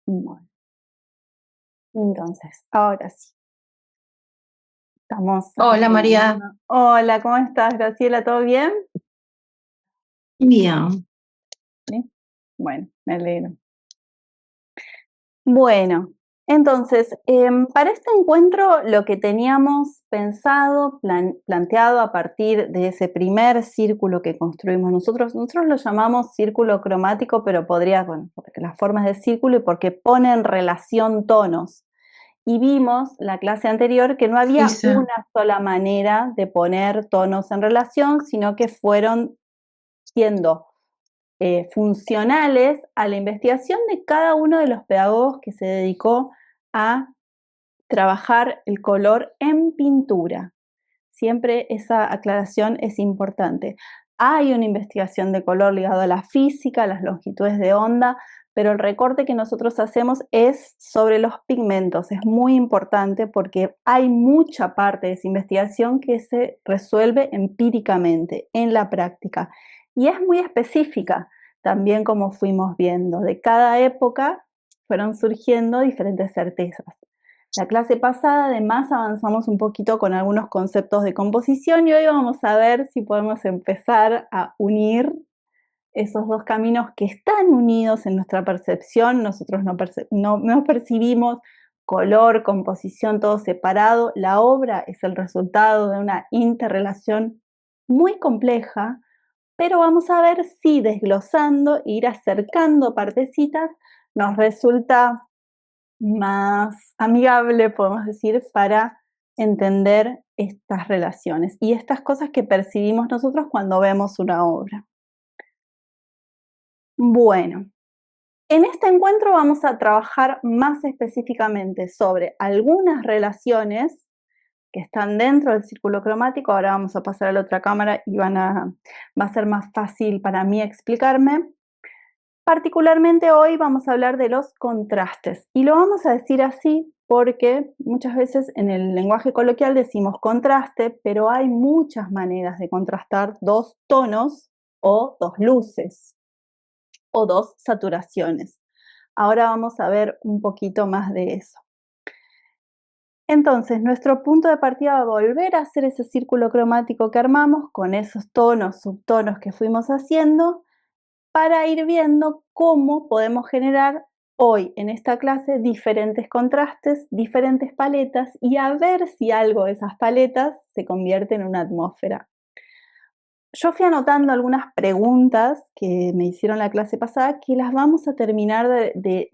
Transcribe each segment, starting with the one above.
Bueno, entonces, ahora sí, estamos Hola María, arrancando. Hola, ¿cómo estás, Graciela? ¿Todo bien? bien. Sí. Bueno, me alegro. Bueno, entonces, para este encuentro lo que teníamos pensado, planteado a partir de ese primer círculo que construimos nosotros lo llamamos círculo cromático, pero podría, bueno, porque las formas de círculo y porque pone en relación tonos. Y vimos la clase anterior que no Sí, había sí. una sola manera de poner tonos en relación, sino que fueron siendo funcionales a la investigación de cada uno de los pedagogos que se dedicó a trabajar el color en pintura. Siempre esa aclaración es importante. Hay una investigación de color ligada a la física, a las longitudes de onda, pero el recorte que nosotros hacemos es sobre los pigmentos. Es muy importante porque hay mucha parte de esa investigación que se resuelve empíricamente, en la práctica. Y es muy específica, también como fuimos viendo. De cada época fueron surgiendo diferentes certezas. La clase pasada además avanzamos un poquito con algunos conceptos de composición y hoy vamos a ver si podemos empezar a unir esos dos caminos que están unidos en nuestra percepción. Nosotros no percibimos color, composición, todo separado. La obra es el resultado de una interrelación muy compleja, pero vamos a ver si desglosando, ir acercando partecitas, nos resulta más amigable, podemos decir, para entender estas relaciones y estas cosas que percibimos nosotros cuando vemos una obra. Bueno, en este encuentro vamos a trabajar más específicamente sobre algunas relaciones que están dentro del círculo cromático. Ahora vamos a pasar a la otra cámara y va a ser más fácil para mí explicarme. Particularmente hoy vamos a hablar de los contrastes y lo vamos a decir así porque muchas veces en el lenguaje coloquial decimos contraste, pero hay muchas maneras de contrastar dos tonos o dos luces o dos saturaciones. Ahora vamos a ver un poquito más de eso. Entonces, nuestro punto de partida va a volver a hacer ese círculo cromático que armamos con esos tonos, subtonos que fuimos haciendo, para ir viendo cómo podemos generar hoy en esta clase diferentes contrastes, diferentes paletas y a ver si algo de esas paletas se convierte en una atmósfera. Yo fui anotando algunas preguntas que me hicieron la clase pasada que las vamos a terminar de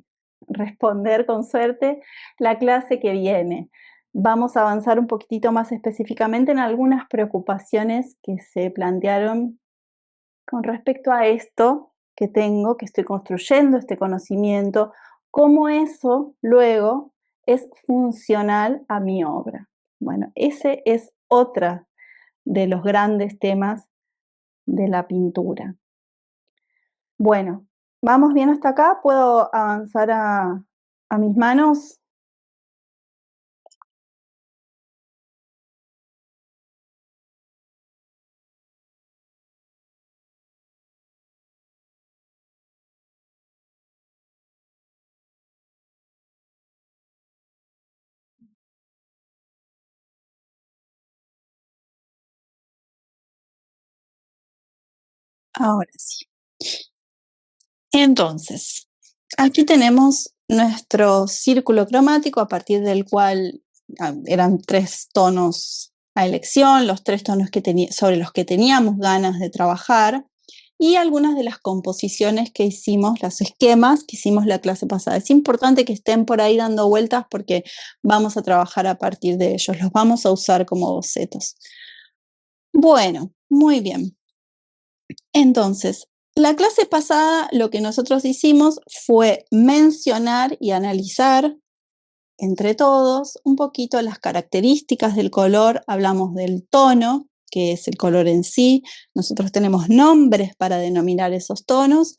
responder con suerte la clase que viene. Vamos a avanzar un poquitito más específicamente en algunas preocupaciones que se plantearon con respecto a esto que tengo, que estoy construyendo este conocimiento, cómo eso luego es funcional a mi obra. Bueno, ese es otra de los grandes temas de la pintura. Bueno, ¿vamos bien hasta acá? ¿Puedo avanzar a mis manos? Ahora sí. Entonces, aquí tenemos nuestro círculo cromático a partir del cual eran 3 tonos a elección, los 3 tonos sobre los que teníamos ganas de trabajar y algunas de las composiciones que hicimos, los esquemas que hicimos la clase pasada. Es importante que estén por ahí dando vueltas porque vamos a trabajar a partir de ellos, los vamos a usar como bocetos. Bueno, muy bien. Entonces, la clase pasada lo que nosotros hicimos fue mencionar y analizar entre todos un poquito las características del color. Hablamos del tono, que es el color en sí. Nosotros tenemos nombres para denominar esos tonos: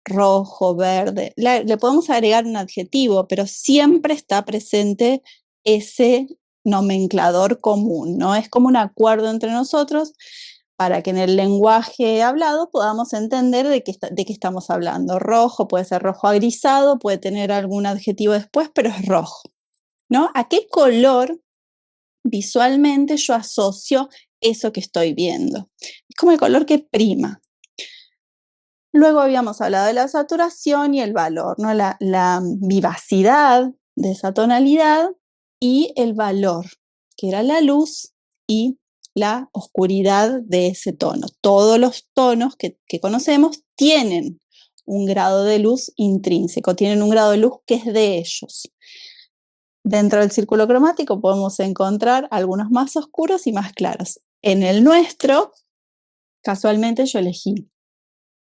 rojo, verde. Le podemos agregar un adjetivo, pero siempre está presente ese nomenclador común, ¿no? Es como un acuerdo entre nosotros para que en el lenguaje hablado podamos entender de qué estamos hablando. Rojo puede ser rojo agrisado, puede tener algún adjetivo después, pero es rojo, ¿no? ¿A qué color visualmente yo asocio eso que estoy viendo? Es como el color que prima. Luego habíamos hablado de la saturación y el valor, ¿no? La vivacidad de esa tonalidad y el valor, que era la luz y la oscuridad de ese tono. Todos los tonos que conocemos tienen un grado de luz intrínseco, tienen un grado de luz que es de ellos. Dentro del círculo cromático podemos encontrar algunos más oscuros y más claros. En el nuestro, casualmente yo elegí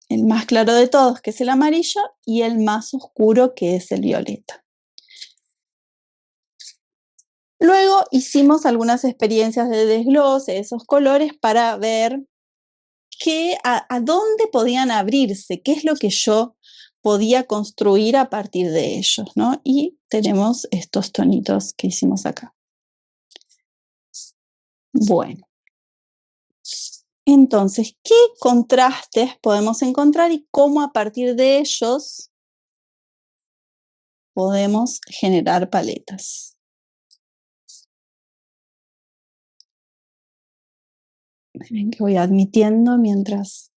el más claro de todos, que es el amarillo, y el más oscuro, que es el violeta. Luego hicimos algunas experiencias de desglose de esos colores para ver a dónde podían abrirse, qué es lo que yo podía construir a partir de ellos, ¿no? Y tenemos estos tonitos que hicimos acá. Bueno. Entonces, ¿qué contrastes podemos encontrar y cómo a partir de ellos podemos generar paletas? Ven que voy admitiendo mientras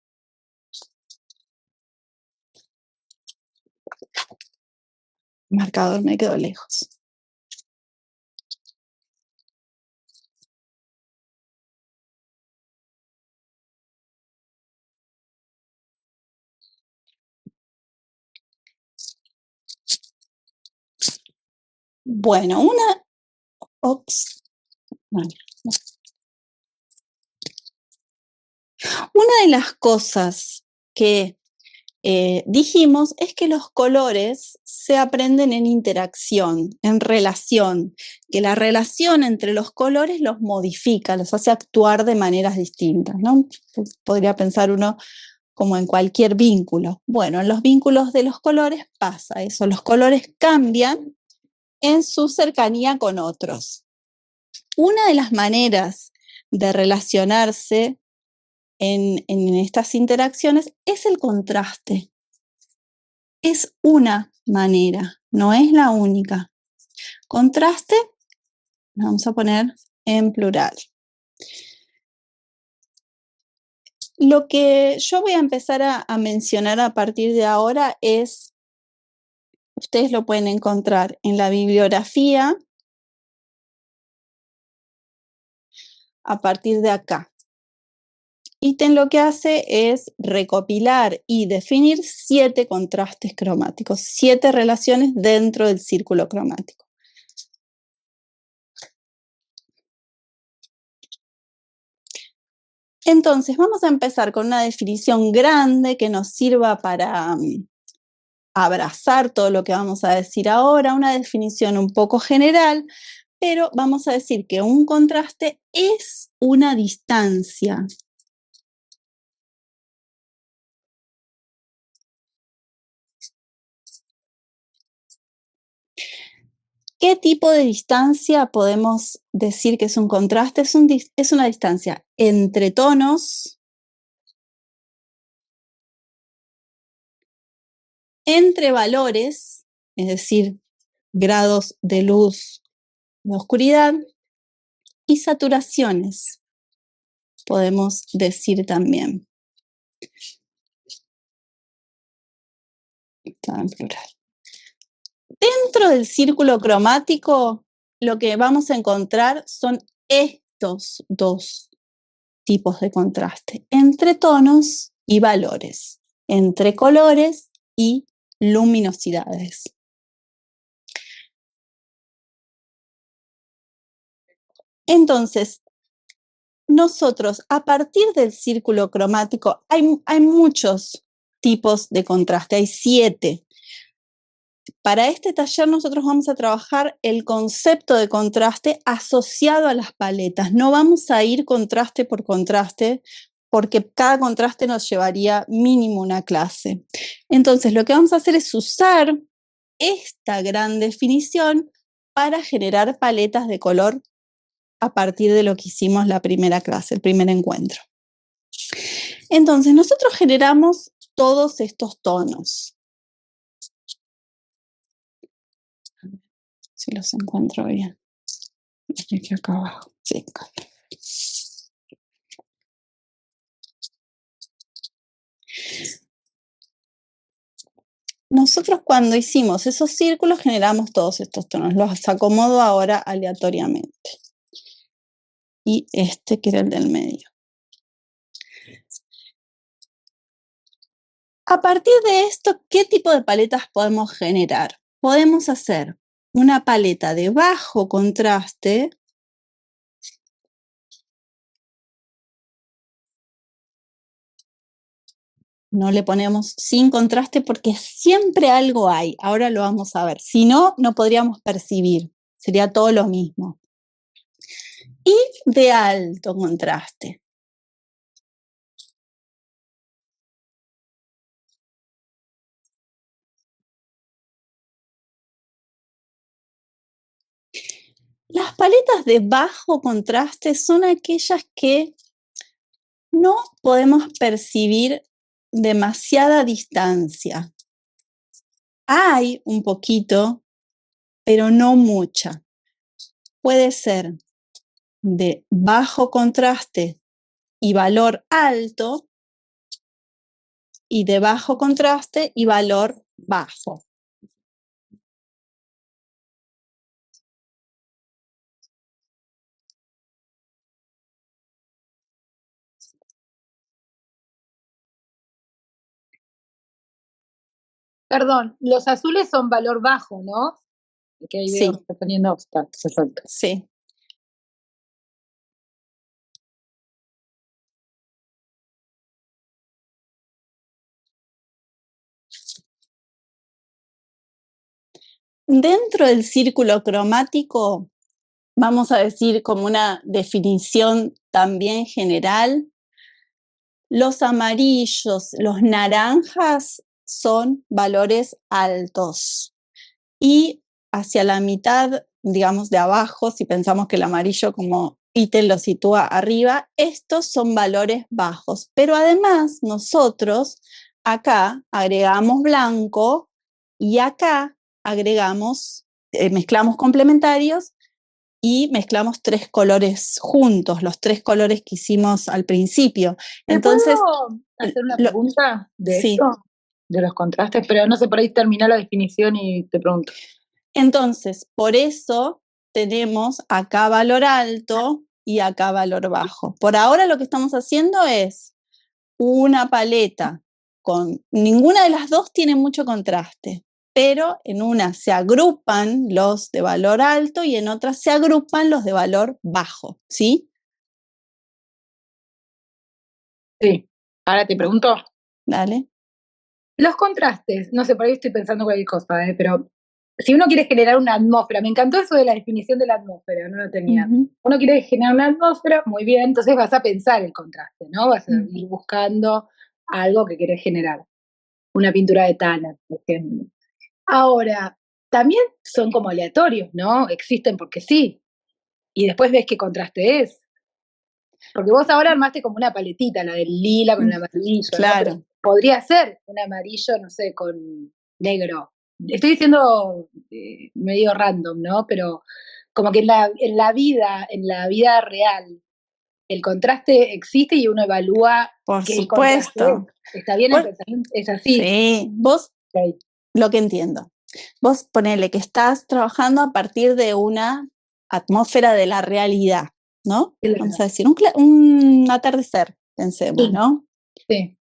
el marcador me quedó lejos. Bueno, una de las cosas que dijimos es que los colores se aprenden en interacción, en relación, que la relación entre los colores los modifica, los hace actuar de maneras distintas, ¿no? Podría pensar uno como en cualquier vínculo. Bueno, en los vínculos de los colores pasa eso, los colores cambian en su cercanía con otros. Una de las maneras de relacionarse en estas interacciones es el contraste. Es una manera, no es la única. Contraste, vamos a poner en plural. Lo que yo voy a empezar a mencionar a partir de ahora es, ustedes lo pueden encontrar en la bibliografía a partir de acá. Ítem lo que hace es recopilar y definir 7 contrastes cromáticos, 7 relaciones dentro del círculo cromático. Entonces, vamos a empezar con una definición grande que nos sirva para abrazar todo lo que vamos a decir ahora, una definición un poco general, pero vamos a decir que un contraste es una distancia. ¿Qué tipo de distancia podemos decir que es un contraste? Es una distancia entre tonos, entre valores, es decir, grados de luz, de oscuridad, y saturaciones, podemos decir también. Está en plural. Dentro del círculo cromático, lo que vamos a encontrar son estos 2 tipos de contraste, entre tonos y valores, entre colores y luminosidades. Entonces, nosotros, a partir del círculo cromático, hay muchos tipos de contraste, hay 7. Para este taller nosotros vamos a trabajar el concepto de contraste asociado a las paletas. No vamos a ir contraste por contraste, porque cada contraste nos llevaría mínimo una clase. Entonces, lo que vamos a hacer es usar esta gran definición para generar paletas de color a partir de lo que hicimos la primera clase, el primer encuentro. Entonces, nosotros generamos todos estos tonos. Si los encuentro bien. Aquí acá abajo. Sí. Nosotros cuando hicimos esos círculos generamos todos estos tonos. Los acomodo ahora aleatoriamente. Y este que era el del medio. A partir de esto, ¿qué tipo de paletas podemos generar? Podemos hacer una paleta de bajo contraste. No le ponemos sin contraste porque siempre algo hay. Ahora lo vamos a ver. Si no, no podríamos percibir. Sería todo lo mismo. Y de alto contraste. Las paletas de bajo contraste son aquellas que no podemos percibir demasiada distancia. Hay un poquito, pero no mucha. Puede ser de bajo contraste y valor alto, y de bajo contraste y valor bajo. Perdón, los azules son valor bajo, ¿no? Que ahí veo Sí. que está poniendo obstáculos, exacto. Sí. Dentro del círculo cromático, vamos a decir como una definición también general, los amarillos, los naranjas son valores altos. Y hacia la mitad, digamos de abajo, si pensamos que el amarillo como ítem lo sitúa arriba, estos son valores bajos. Pero además nosotros acá agregamos blanco y acá agregamos, mezclamos complementarios y mezclamos 3 colores juntos, los 3 colores que hicimos al principio. Entonces, ¿puedo hacer una pregunta de sí. esto? De los contrastes, pero no sé, por ahí termina la definición y te pregunto. Entonces, por eso tenemos acá valor alto y acá valor bajo. Por ahora lo que estamos haciendo es una paleta con ninguna de las dos tiene mucho contraste, pero en una se agrupan los de valor alto y en otra se agrupan los de valor bajo, ¿sí? Sí, ahora te pregunto. Dale. Los contrastes, no sé, por ahí estoy pensando cualquier cosa, pero si uno quiere generar una atmósfera, me encantó eso de la definición de la atmósfera, no lo tenía. Uno quiere generar una atmósfera, muy bien, entonces vas a pensar el contraste, ¿no? Vas a ir buscando algo que querés generar. Una pintura de Tanner, por ejemplo. Ahora, también son como aleatorios, ¿no? Existen porque sí. Y después ves qué contraste es. Porque vos ahora armaste como una paletita, la del lila con el amarillo, claro. ¿no? Pero podría ser un amarillo, no sé, con negro. Estoy diciendo medio random, ¿no? Pero como que en la vida real, el contraste existe y uno evalúa Por qué supuesto. contraste es. ¿Está bien el pensamiento? Es así. Sí, vos, Okay. Lo que entiendo. Vos ponele que estás trabajando a partir de una atmósfera de la realidad, ¿no? Claro. Vamos a decir, un atardecer, pensemos, Sí. ¿no? Sí.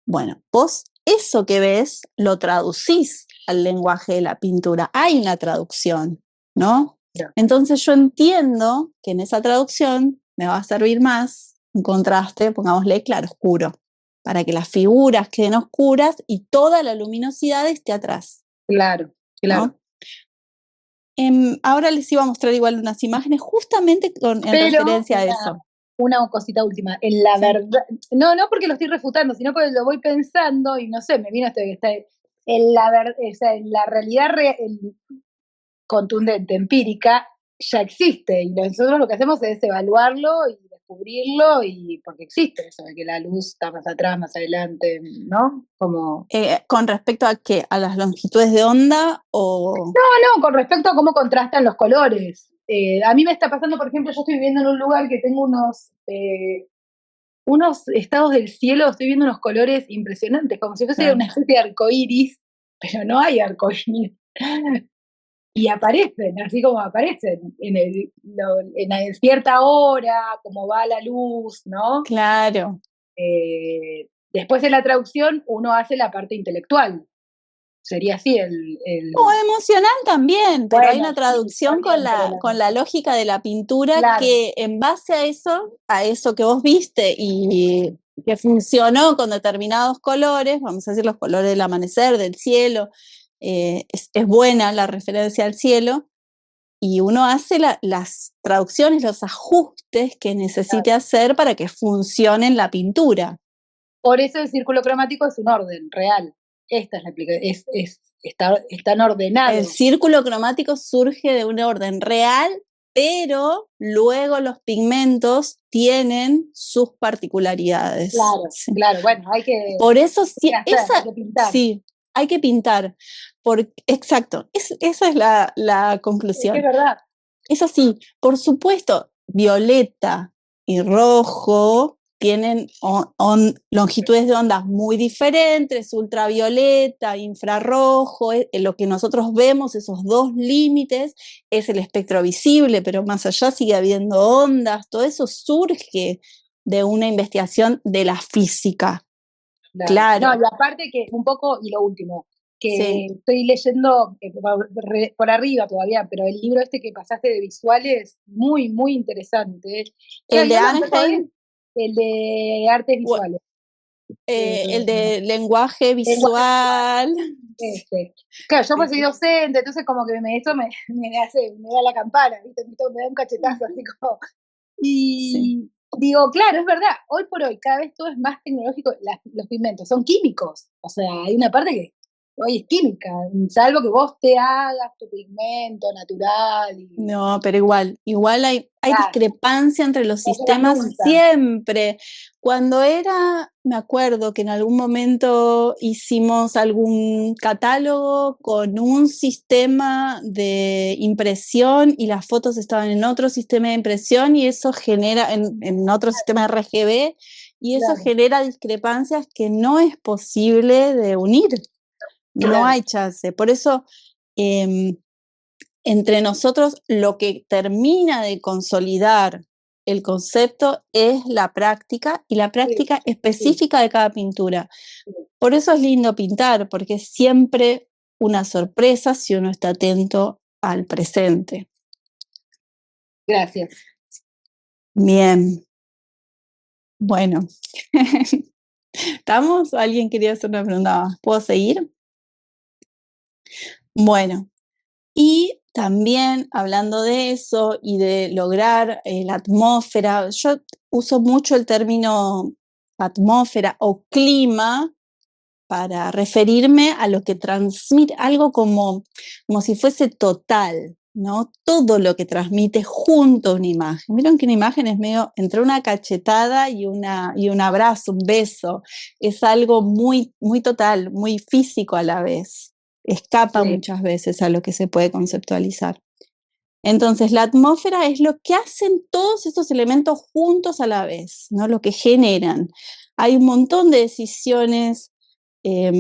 Bueno, vos eso que ves lo traducís al lenguaje de la pintura. Hay una traducción, ¿no? Claro. Entonces yo entiendo que en esa traducción me va a servir más un contraste, pongámosle claro-oscuro, para que las figuras queden oscuras y toda la luminosidad esté atrás. Claro, claro. ¿No? Ahora les iba a mostrar igual unas imágenes justamente en referencia a eso. Una cosita última, en la verdad, no porque lo estoy refutando, sino porque lo voy pensando y no sé, me vino esto que está en la realidad contundente, empírica, ya existe y nosotros lo que hacemos es evaluarlo y descubrirlo y porque existe eso, de que la luz está más atrás, más adelante, ¿no? Como... ¿Con respecto a qué? ¿A las longitudes de onda o...? No, con respecto a cómo contrastan los colores. A mí me está pasando, por ejemplo, yo estoy viviendo en un lugar que tengo unos estados del cielo, estoy viendo unos colores impresionantes, como si fuese una especie de arcoíris, pero no hay arcoíris. Y aparecen, así como aparecen, en cierta hora, como va la luz, ¿no? Claro. Después en la traducción uno hace la parte intelectual. Sería así O emocional también, pero hay Bueno, una sí, traducción está bien, con la lógica de la pintura claro, que en base a eso que vos viste y que funcionó con determinados colores, vamos a decir los colores del amanecer, del cielo, es buena la referencia al cielo, y uno hace las traducciones, los ajustes que necesite claro. hacer para que funcione en la pintura. Por eso el círculo cromático es un orden real. Esta es la aplicación, están El ordenados. círculo cromático surge de un orden real, pero luego los pigmentos tienen sus particularidades. Claro, Sí. claro, bueno, hay que Por eso hay que pintar. sí, hay que pintar. Exacto, esa es la Es que es conclusión. verdad. Es así, por supuesto, violeta y rojo tienen longitudes de ondas muy diferentes, ultravioleta, infrarrojo, lo que nosotros vemos, esos dos límites, es el espectro visible, pero más allá sigue habiendo ondas, todo eso surge de una investigación de la física. Claro. No, y aparte que un poco, y lo último, que Sí. estoy leyendo por arriba todavía, pero el libro este que pasaste de visuales, muy, muy interesante. El Claro, de yo lo empecé, Arnhem, el de artes visuales. el de lenguaje Lenguaje visual. este. Claro, yo Sí, pues soy sí. docente, entonces como que eso me da la campana, ¿viste? Me da un cachetazo así como. Sí. Y digo, claro, es verdad, hoy por hoy cada vez todo es más tecnológico, los pigmentos son químicos, o sea, hay una parte que hoy es química, salvo que vos te hagas tu pigmento natural. No, pero igual hay Claro, discrepancia entre los no serás sistemas nunca. siempre. Me acuerdo que en algún momento hicimos algún catálogo con un sistema de impresión y las fotos estaban en otro sistema de impresión y eso genera, en otro sistema de RGB, y eso Claro, genera discrepancias que no es posible de unir. No claro, hay chance. Por eso, entre nosotros lo que termina de consolidar el concepto es la práctica y la sí, práctica sí, específica de cada pintura. sí. Por eso es lindo pintar, porque es siempre una sorpresa si uno está atento al presente. Gracias. Bien, bueno. ¿Estamos? ¿Alguien quería hacer una pregunta más? ¿Puedo seguir? Bueno, y también hablando de eso y de lograr la atmósfera, yo uso mucho el término atmósfera o clima para referirme a lo que transmite, algo como si fuese total, ¿no? Todo lo que transmite junto a una imagen. Vieron que una imagen es medio entre una cachetada y un abrazo, un beso. Es algo muy, muy total, muy físico a la vez. Escapa Sí, muchas veces a lo que se puede conceptualizar. Entonces, la atmósfera es lo que hacen todos estos elementos juntos a la vez, ¿no? Lo que generan. Hay un montón de decisiones eh,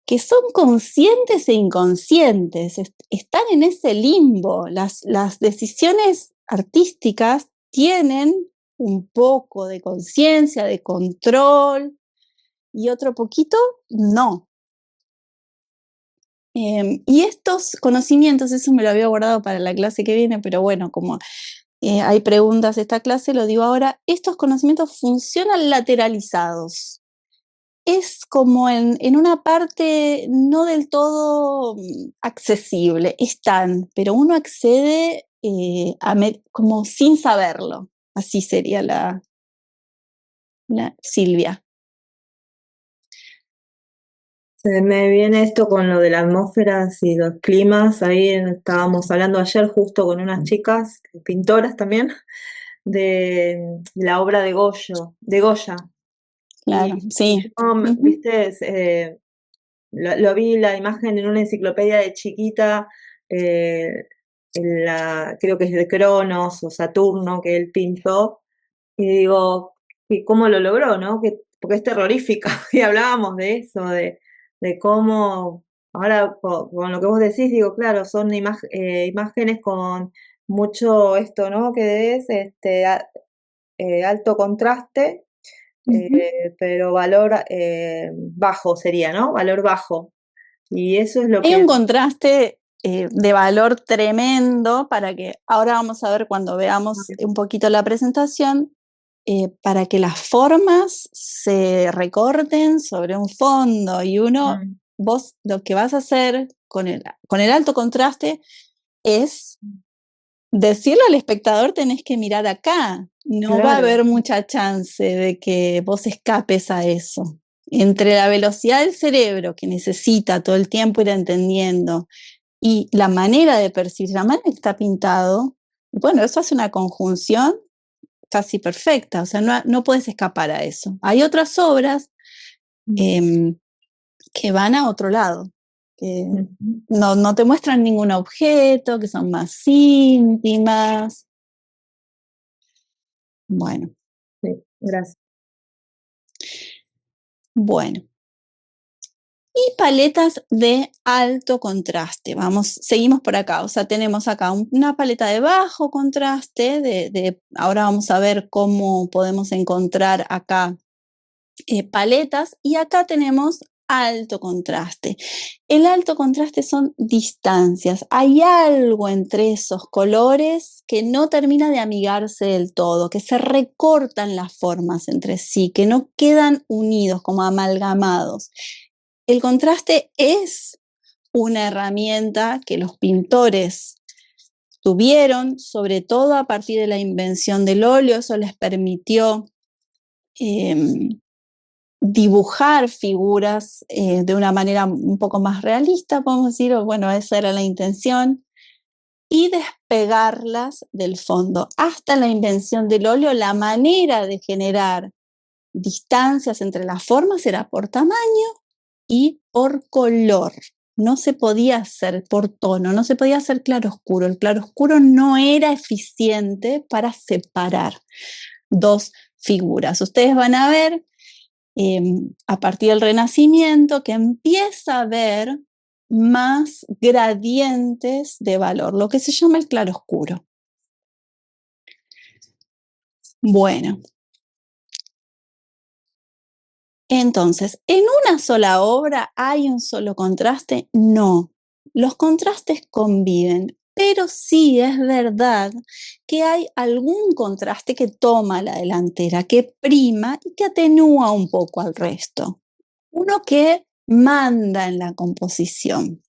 que son conscientes e inconscientes, están en ese limbo. Las decisiones artísticas tienen un poco de conciencia, de control, y otro poquito no. Y estos conocimientos, eso me lo había guardado para la clase que viene, pero bueno, como hay preguntas de esta clase, lo digo ahora, estos conocimientos funcionan lateralizados. Es como en una parte no del todo accesible, están, pero uno accede como sin saberlo. Así sería la Silvia. Se me viene esto con lo de las atmósferas y los climas. Ahí estábamos hablando ayer justo con unas chicas, pintoras también, de la obra de Goya. Claro, sí. Yo, viste, lo vi la imagen en una enciclopedia de chiquita, creo que es de Cronos o Saturno, que él pintó, y digo, ¿cómo lo logró, no? Porque es terrorífica, y hablábamos de eso, de cómo, ahora con lo que vos decís, digo, claro, son imágenes con mucho esto, ¿no? Que es alto contraste, pero valor bajo sería, ¿no? Valor bajo. Y eso es lo Hay que... un contraste de valor tremendo para que, ahora vamos a ver cuando veamos un poquito la presentación, para que las formas se recorten sobre un fondo y vos lo que vas a hacer con el alto contraste es decirle al espectador tenés que mirar acá, no va a haber mucha chance de que vos escapes a eso. Entre la velocidad del cerebro que necesita todo el tiempo ir entendiendo y la manera de percibir, la manera que está pintado, bueno, eso hace una conjunción casi perfecta, o sea, no puedes escapar a eso. Hay otras obras que van a otro lado, que no te muestran ningún objeto, que son más íntimas. Bueno. Sí, gracias. Bueno. Y paletas de alto contraste. Seguimos por acá. O sea, tenemos acá una paleta de bajo contraste. Ahora vamos a ver cómo podemos encontrar acá paletas. Y acá tenemos alto contraste. El alto contraste son distancias. Hay algo entre esos colores que no termina de amigarse del todo, que se recortan las formas entre sí, que no quedan unidos, como amalgamados. El contraste es una herramienta que los pintores tuvieron, sobre todo a partir de la invención del óleo. Eso les permitió dibujar figuras de una manera un poco más realista, podemos decir, o bueno, esa era la intención, y despegarlas del fondo. Hasta la invención del óleo, la manera de generar distancias entre las formas era por tamaño y por color. No se podía hacer por tono, no se podía hacer claroscuro. El claroscuro no era eficiente para separar dos figuras. Ustedes van a ver a partir del Renacimiento que empieza a haber más gradientes de valor, lo que se llama el claroscuro. Bueno. Entonces, ¿en una sola obra hay un solo contraste? No, los contrastes conviven, pero sí es verdad que hay algún contraste que toma la delantera, que prima y que atenúa un poco al resto. Uno que manda en la composición.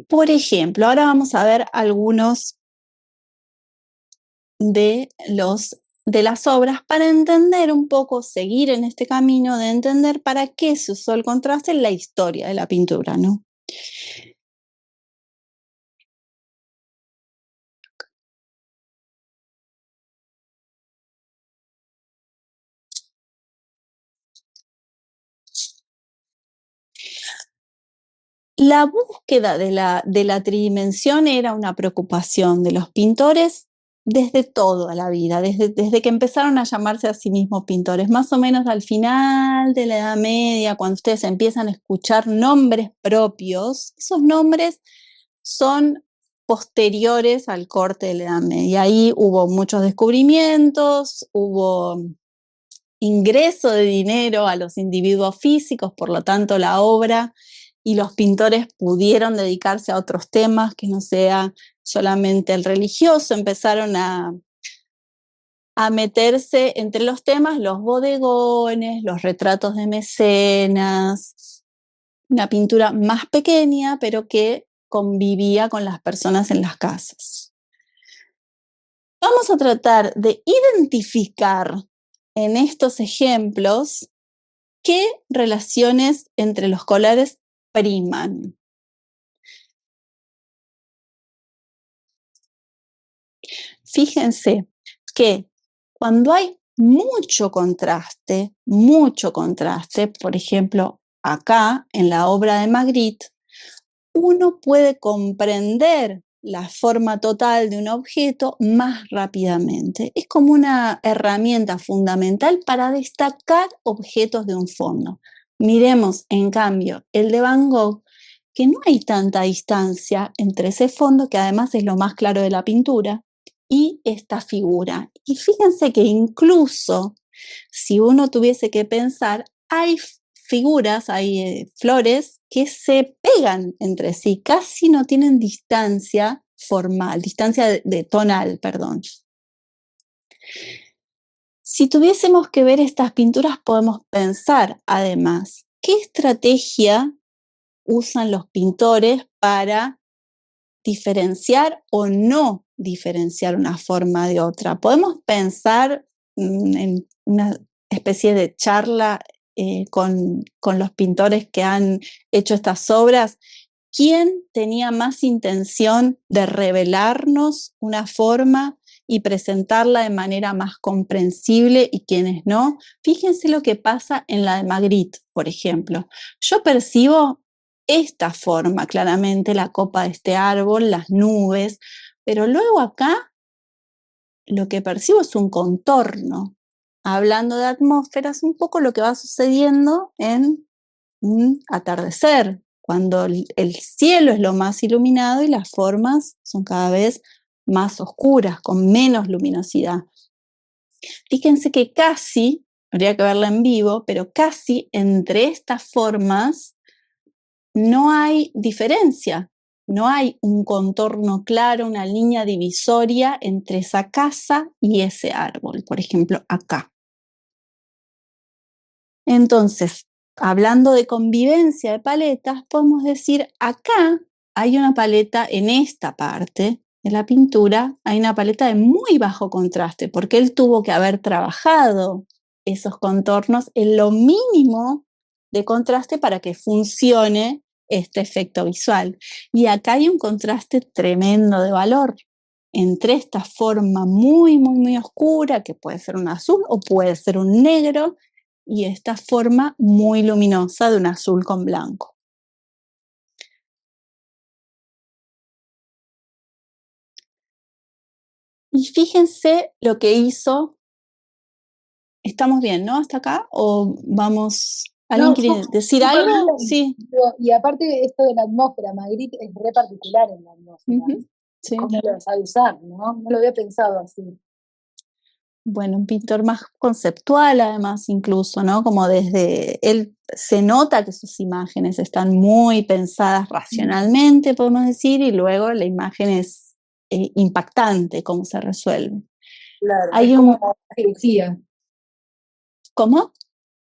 Por ejemplo, ahora vamos a ver algunos de las obras para entender un poco, seguir en este camino de entender para qué se usó el contraste en la historia de la pintura, ¿no? La búsqueda de la tridimensión era una preocupación de los pintores desde toda la vida, desde que empezaron a llamarse a sí mismos pintores, más o menos al final de la Edad Media, cuando ustedes empiezan a escuchar nombres propios, esos nombres son posteriores al corte de la Edad Media. Ahí hubo muchos descubrimientos, hubo ingreso de dinero a los individuos físicos, por lo tanto la obra y los pintores pudieron dedicarse a otros temas que no sea solamente el religioso. Empezaron a meterse entre los temas los bodegones, los retratos de mecenas, una pintura más pequeña, pero que convivía con las personas en las casas. Vamos a tratar de identificar en estos ejemplos qué relaciones entre los colores priman. fíjense que cuando hay mucho contraste, por ejemplo, acá en la obra de Magritte, uno puede comprender la forma total de un objeto más rápidamente. Es como una herramienta fundamental para destacar objetos de un fondo. Miremos, en cambio, el de Van Gogh, que no hay tanta distancia entre ese fondo, que además es lo más claro de la pintura, y esta figura. Y fíjense que incluso si uno tuviese que pensar, hay figuras, hay flores que se pegan entre sí, casi no tienen distancia formal, distancia de tonal, perdón. Si tuviésemos que ver estas pinturas, podemos pensar, además, ¿qué estrategia usan los pintores para diferenciar o no diferenciar una forma de otra? Podemos pensar en una especie de charla con los pintores que han hecho estas obras. ¿Quién tenía más intención de revelarnos una forma y presentarla de manera más comprensible y quiénes no? Fíjense lo que pasa en la de Magritte, por ejemplo. Yo percibo esta forma, claramente, la copa de este árbol, las nubes, pero luego acá lo que percibo es un contorno. Hablando de atmósferas, un poco lo que va sucediendo en un atardecer, cuando el cielo es lo más iluminado y las formas son cada vez más oscuras, con menos luminosidad. Fíjense que casi, habría que verla en vivo, pero casi entre estas formas no hay diferencia, no hay un contorno claro, una línea divisoria entre esa casa y ese árbol, por ejemplo, acá. Entonces, hablando de convivencia de paletas, podemos decir, acá hay una paleta en esta parte de la pintura, hay una paleta de muy bajo contraste, porque él tuvo que haber trabajado esos contornos en lo mínimo de contraste para que funcione este efecto visual. Y acá hay un contraste tremendo de valor entre esta forma muy, muy, muy oscura, que puede ser un azul o puede ser un negro, y esta forma muy luminosa de un azul con blanco. Y fíjense lo que hizo. ¿Estamos bien, no? ¿Hasta acá? ¿O vamos? ¿Alguien quiere decir algo? Bien. Sí. Y aparte esto de la atmósfera, Magritte es re particular en la atmósfera. Sí. ¿Cómo lo vas a usar, no? No lo había pensado así. Bueno, un pintor más conceptual además incluso, ¿no? Como desde él se nota que sus imágenes están muy pensadas racionalmente, podemos decir, y luego la imagen es impactante cómo se resuelve. Claro, hay como una cirugía. ¿Cómo?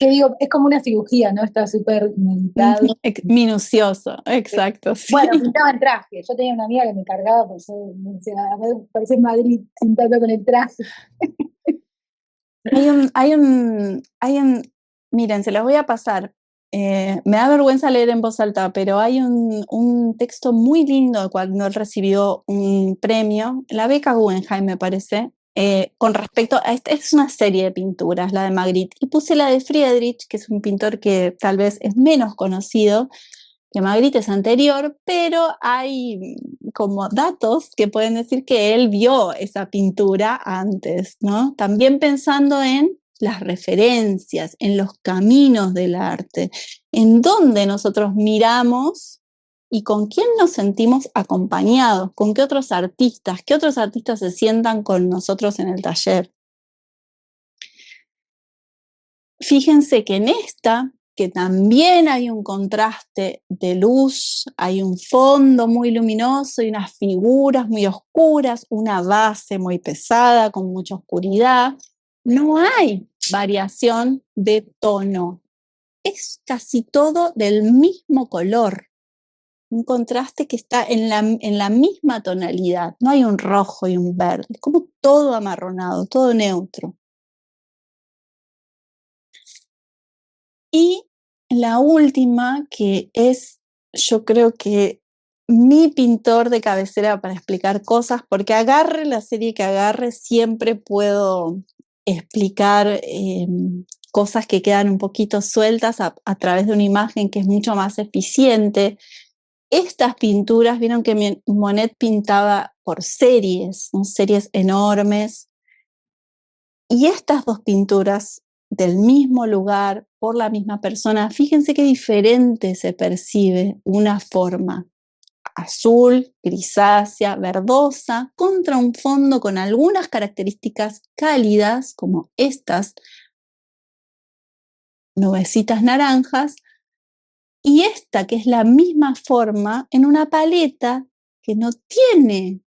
Que digo, es como una cirugía, ¿no? Está súper meditado. Minucioso, exacto. Sí. Bueno, pintaba el traje. Yo tenía una amiga que me cargaba, pues yo me decía, a ver, parece Madrid pintando con el traje. Miren, se los voy a pasar. Me da vergüenza leer en voz alta, pero hay un texto muy lindo cuando él recibió un premio, la beca Guggenheim me parece, con respecto a esta, es una serie de pinturas, la de Magritte, y puse la de Friedrich, que es un pintor que tal vez es menos conocido, que Magritte es anterior, pero hay como datos que pueden decir que él vio esa pintura antes, ¿no? También pensando en las referencias, en los caminos del arte, en dónde nosotros miramos y con quién nos sentimos acompañados, con qué otros artistas se sientan con nosotros en el taller. Fíjense que en esta, que también hay un contraste de luz, hay un fondo muy luminoso y unas figuras muy oscuras, una base muy pesada con mucha oscuridad, no hay variación de tono. Es casi todo del mismo color, un contraste que está en la misma tonalidad, no hay un rojo y un verde, es como todo amarronado, todo neutro. Y la última, que es, yo creo que mi pintor de cabecera para explicar cosas, porque agarre la serie que agarre, siempre puedo explicar cosas que quedan un poquito sueltas a través de una imagen que es mucho más eficiente. Estas pinturas, vieron que Monet pintaba por series, ¿no? Series enormes, y estas dos pinturas del mismo lugar, por la misma persona, fíjense qué diferente se percibe una forma azul, grisácea, verdosa, contra un fondo con algunas características cálidas, como estas nubecitas naranjas, y esta que es la misma forma en una paleta que no tiene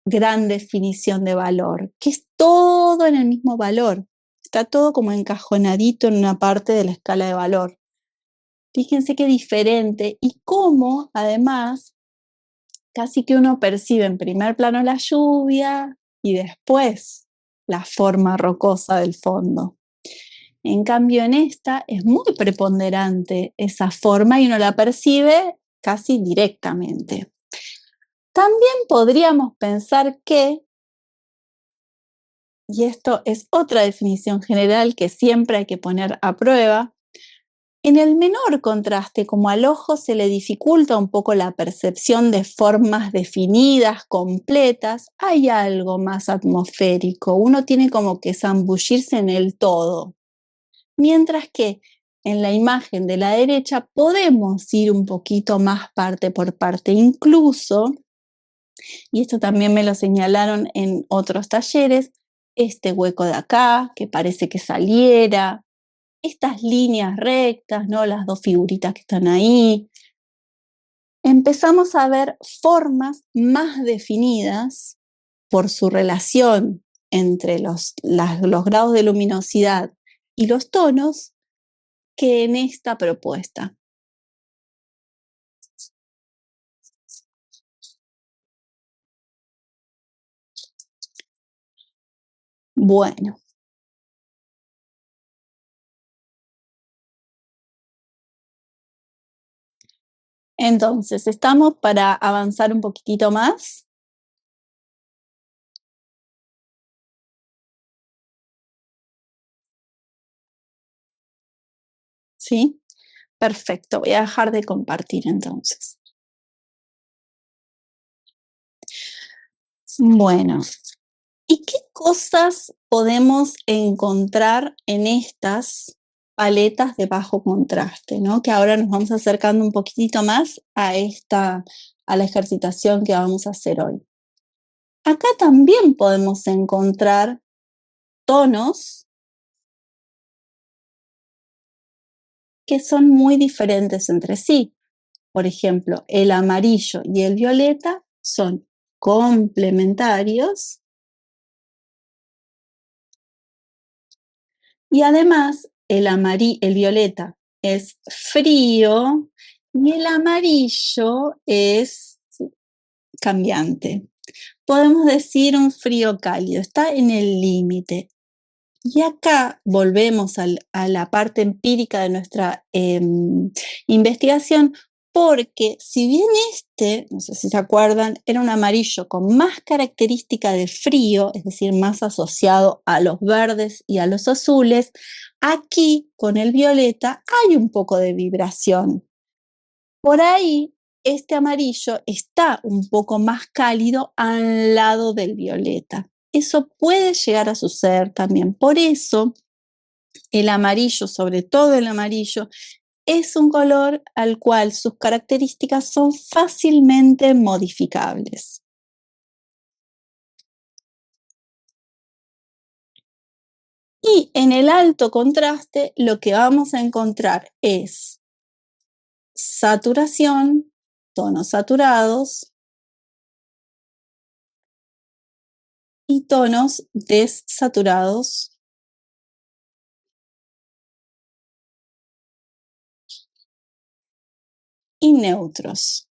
gran definición de valor, que es todo en el mismo valor, está todo como encajonadito en una parte de la escala de valor. Fíjense qué diferente y cómo además casi que uno percibe en primer plano la lluvia y después la forma rocosa del fondo. En cambio, en esta es muy preponderante esa forma y uno la percibe casi directamente. También podríamos pensar que, y esto es otra definición general que siempre hay que poner a prueba, en el menor contraste, como al ojo se le dificulta un poco la percepción de formas definidas, completas, hay algo más atmosférico, uno tiene como que zambullirse en el todo. Mientras que en la imagen de la derecha podemos ir un poquito más parte por parte, incluso, y esto también me lo señalaron en otros talleres, este hueco de acá, que parece que saliera, estas líneas rectas, ¿no? Las dos figuritas que están ahí. Empezamos a ver formas más definidas por su relación entre los grados de luminosidad y los tonos que en esta propuesta. Bueno. Entonces, ¿estamos para avanzar un poquitito más? ¿Sí? Perfecto, voy a dejar de compartir entonces. Bueno, ¿y qué cosas podemos encontrar en estas paletas de bajo contraste, ¿no? Que ahora nos vamos acercando un poquitito más a la ejercitación que vamos a hacer hoy. Acá también podemos encontrar tonos que son muy diferentes entre sí. Por ejemplo, el amarillo y el violeta son complementarios y además el violeta es frío y el amarillo es cambiante. Podemos decir un frío cálido, está en el límite. Y acá volvemos a la parte empírica de nuestra investigación, porque si bien no sé si se acuerdan, era un amarillo con más característica de frío, es decir, más asociado a los verdes y a los azules, aquí con el violeta hay un poco de vibración. Por ahí, este amarillo está un poco más cálido al lado del violeta. Eso puede llegar a suceder también. Por eso, el amarillo, sobre todo el amarillo, es un color al cual sus características son fácilmente modificables. Y en el alto contraste lo que vamos a encontrar es saturación, tonos saturados y tonos desaturados y neutros.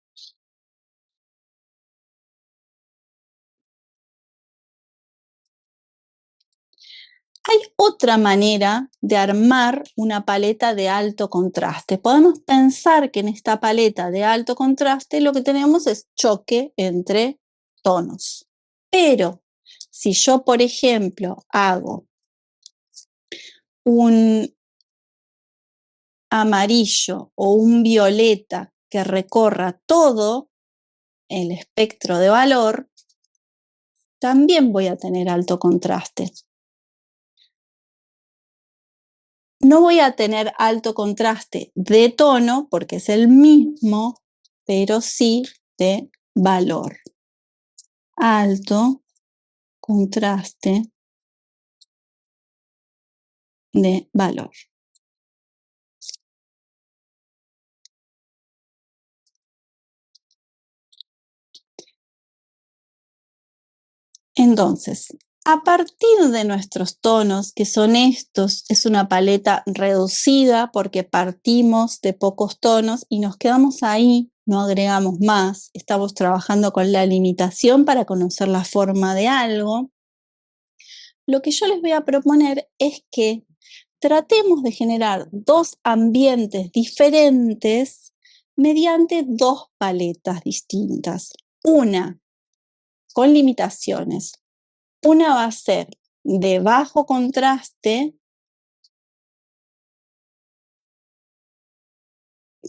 Hay otra manera de armar una paleta de alto contraste. Podemos pensar que en esta paleta de alto contraste lo que tenemos es choque entre tonos. Pero si yo, por ejemplo, hago un amarillo o un violeta que recorra todo el espectro de valor, también voy a tener alto contraste. No voy a tener alto contraste de tono porque es el mismo, pero sí de valor. Alto contraste de valor. Entonces, a partir de nuestros tonos, que son estos, es una paleta reducida porque partimos de pocos tonos y nos quedamos ahí, no agregamos más, estamos trabajando con la limitación para conocer la forma de algo. Lo que yo les voy a proponer es que tratemos de generar dos ambientes diferentes mediante dos paletas distintas. Una con limitaciones. Una va a ser de bajo contraste,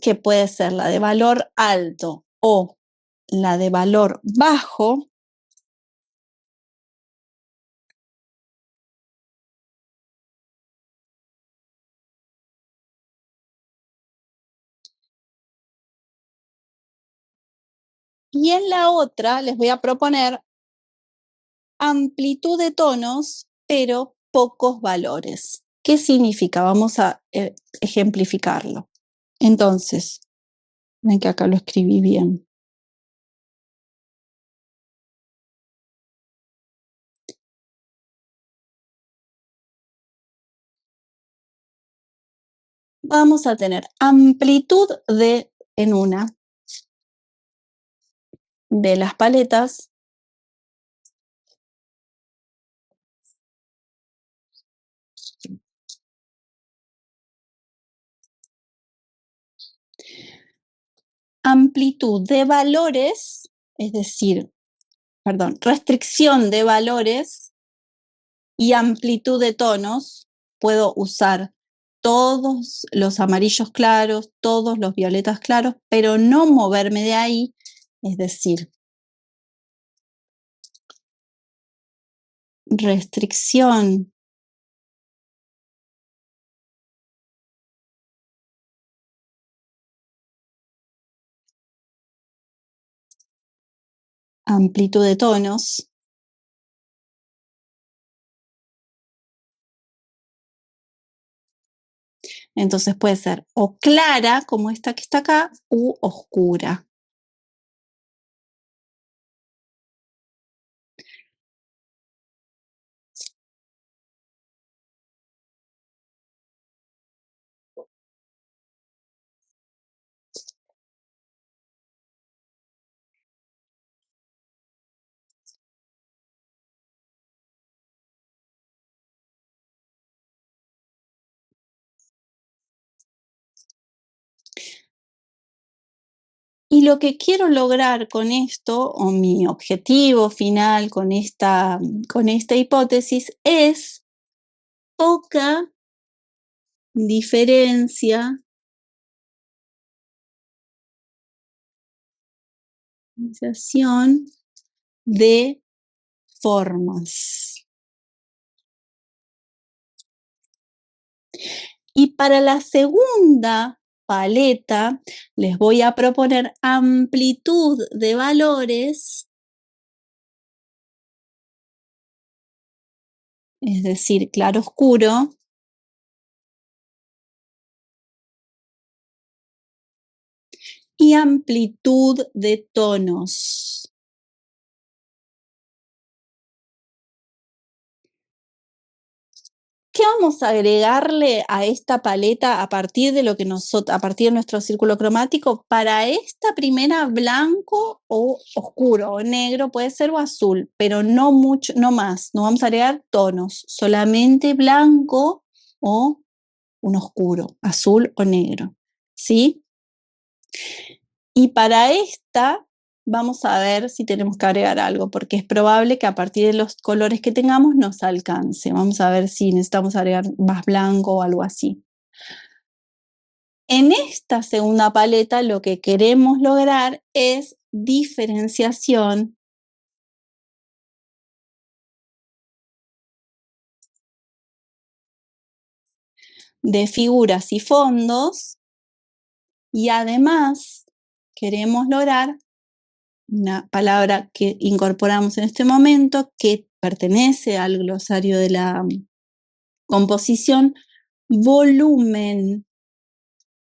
que puede ser la de valor alto o la de valor bajo. Y en la otra les voy a proponer amplitud de tonos, pero pocos valores. ¿Qué significa? Vamos a ejemplificarlo. Entonces, ven que acá lo escribí bien. Vamos a tener amplitud en una de las paletas amplitud de valores, es decir, restricción de valores y amplitud de tonos. Puedo usar todos los amarillos claros, todos los violetas claros, pero no moverme de ahí, es decir, restricción amplitud de tonos. Entonces puede ser o clara, como esta que está acá, u oscura. Y lo que quiero lograr con esto, o mi objetivo final con esta hipótesis, es poca diferenciación de formas. Y para la segunda paleta les voy a proponer amplitud de valores, es decir, claro-oscuro, y amplitud de tonos. ¿qué vamos a agregarle a esta paleta a partir de a partir de nuestro círculo cromático? Para esta primera, blanco o oscuro o negro, puede ser o azul, pero no mucho, no más. No vamos a agregar tonos, solamente blanco o un oscuro, azul o negro, ¿sí? Y para esta vamos a ver si tenemos que agregar algo, porque es probable que a partir de los colores que tengamos nos alcance. Vamos a ver si necesitamos agregar más blanco o algo así. En esta segunda paleta lo que queremos lograr es diferenciación de figuras y fondos, y además queremos lograr una palabra que incorporamos en este momento que pertenece al glosario de la composición, volumen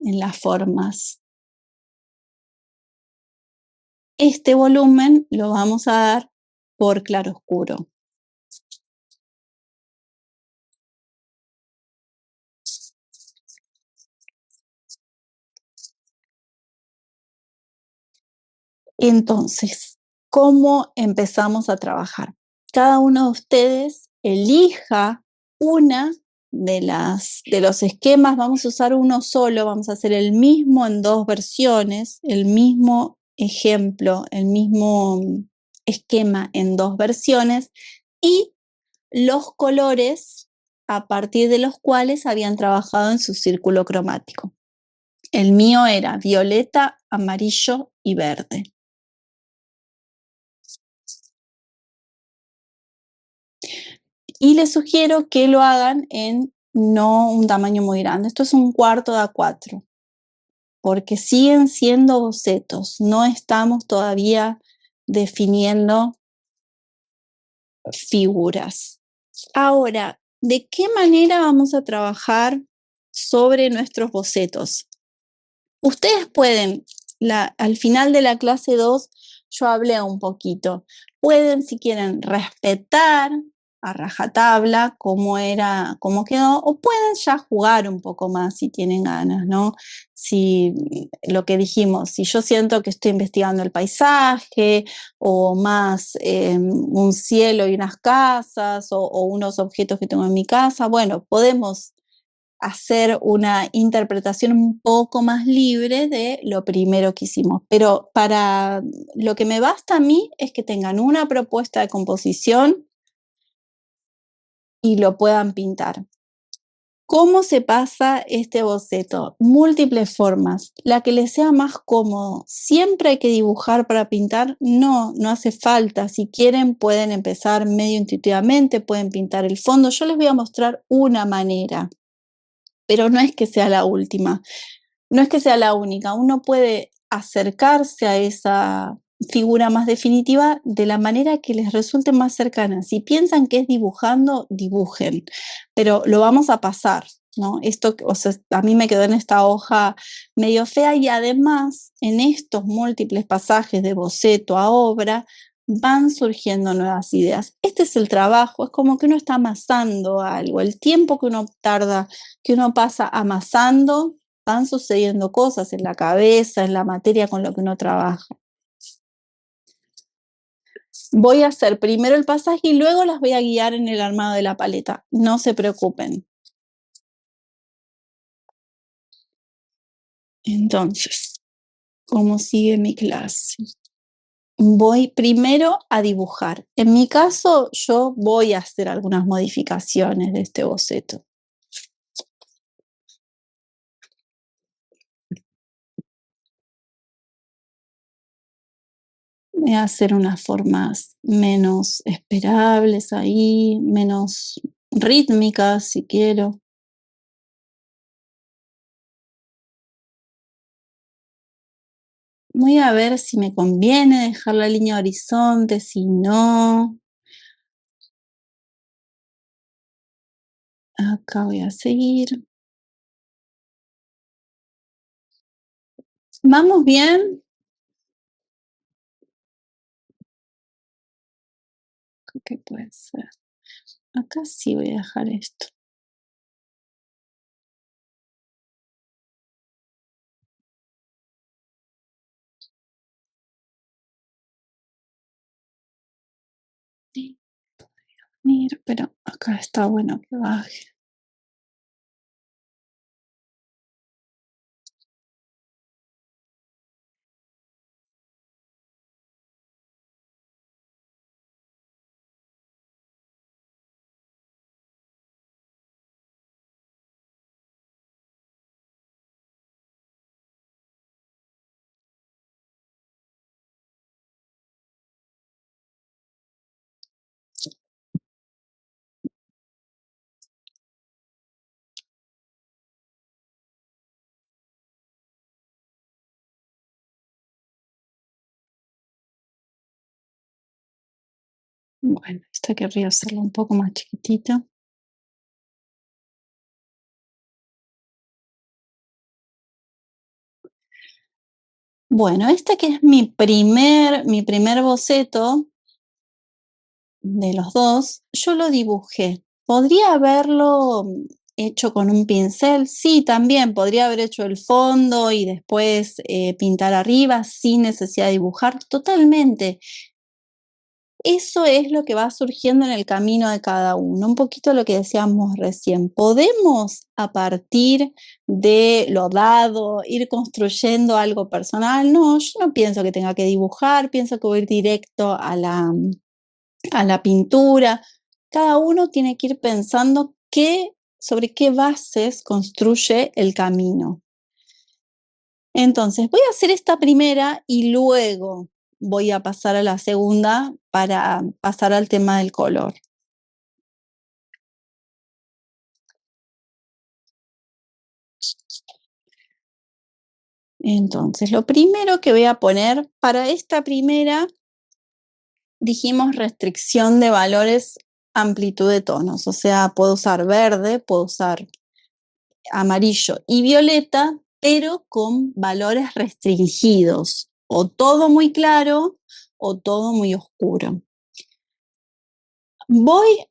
en las formas. Este volumen lo vamos a dar por claroscuro. Entonces, ¿cómo empezamos a trabajar? Cada uno de ustedes elija una de los esquemas. Vamos a usar uno solo, vamos a hacer el mismo en dos versiones, el mismo ejemplo, el mismo esquema en dos versiones, y los colores a partir de los cuales habían trabajado en su círculo cromático. El mío era violeta, amarillo y verde. Y les sugiero que lo hagan en no un tamaño muy grande. Esto es un cuarto de A4, porque siguen siendo bocetos. No estamos todavía definiendo figuras. Ahora, ¿de qué manera vamos a trabajar sobre nuestros bocetos? Ustedes pueden, al final de la clase 2, yo hablé un poquito. Pueden, si quieren, respetar a rajatabla cómo quedó, o pueden ya jugar un poco más si tienen ganas, ¿no? Si lo que dijimos, si yo siento que estoy investigando el paisaje, o más un cielo y unas casas, o unos objetos que tengo en mi casa, bueno, podemos hacer una interpretación un poco más libre de lo primero que hicimos. Pero para lo que me basta a mí es que tengan una propuesta de composición y lo puedan pintar. ¿Cómo se pasa este boceto? Múltiples formas, la que les sea más cómodo. ¿Siempre hay que dibujar para pintar? No, no hace falta. Si quieren pueden empezar medio intuitivamente, pueden pintar el fondo. Yo les voy a mostrar una manera, pero no es que sea la última, no es que sea la única. Uno puede acercarse a esa figura más definitiva de la manera que les resulte más cercana. Si piensan que es dibujando, dibujen, pero lo vamos a pasar, ¿no? Esto, o sea, a mí me quedó en esta hoja medio fea, y además en estos múltiples pasajes de boceto a obra van surgiendo nuevas ideas. Este es el trabajo, es como que uno está amasando algo. El tiempo que uno tarda, que uno pasa amasando, van sucediendo cosas en la cabeza, en la materia con lo que uno trabaja. Voy a hacer primero el pasaje y luego las voy a guiar en el armado de la paleta. No se preocupen. Entonces, ¿cómo sigue mi clase? Voy primero a dibujar. En mi caso, yo voy a hacer algunas modificaciones de este boceto. Voy a hacer unas formas menos esperables ahí, menos rítmicas si quiero. Voy a ver si me conviene dejar la línea de horizonte, si no. Acá voy a seguir. ¿Vamos bien? ¿Qué puede ser? Acá sí voy a dejar esto. Mira, pero acá está bueno que baje. Bueno, esta querría hacerlo un poco más chiquitita. Bueno, este que es mi primer boceto de los dos, yo lo dibujé. ¿Podría haberlo hecho con un pincel? Sí, también. Podría haber hecho el fondo y después pintar arriba sin necesidad de dibujar. Totalmente. Eso es lo que va surgiendo en el camino de cada uno. Un poquito lo que decíamos recién. ¿Podemos, a partir de lo dado, ir construyendo algo personal? No, yo no pienso que tenga que dibujar, pienso que voy a ir directo a la pintura. Cada uno tiene que ir pensando sobre qué bases construye el camino. Entonces, voy a hacer esta primera y luego voy a pasar a la segunda para pasar al tema del color. Entonces, lo primero que voy a poner para esta primera, dijimos restricción de valores, amplitud de tonos. O sea, puedo usar verde, puedo usar amarillo y violeta, pero con valores restringidos. O todo muy claro o todo muy oscuro. Voy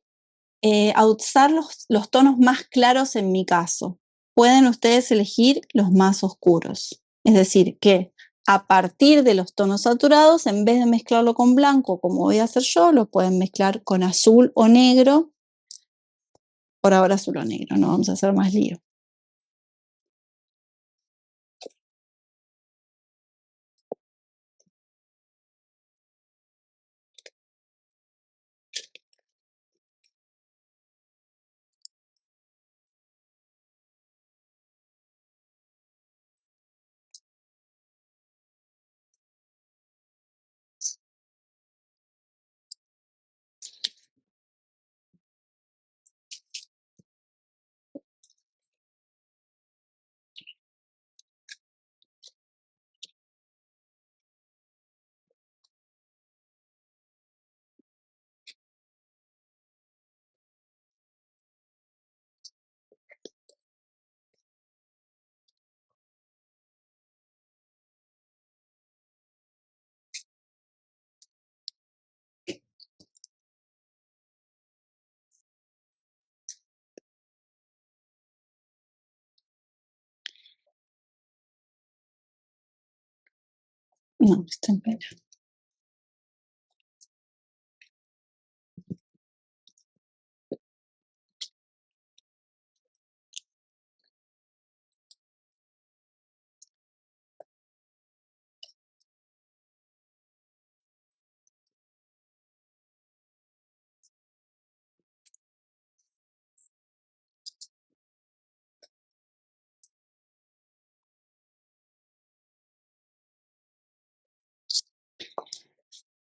a usar los tonos más claros en mi caso. Pueden ustedes elegir los más oscuros. Es decir, que a partir de los tonos saturados, en vez de mezclarlo con blanco, como voy a hacer yo, lo pueden mezclar con azul o negro. Por ahora azul o negro, no vamos a hacer más lío. No, está en pena.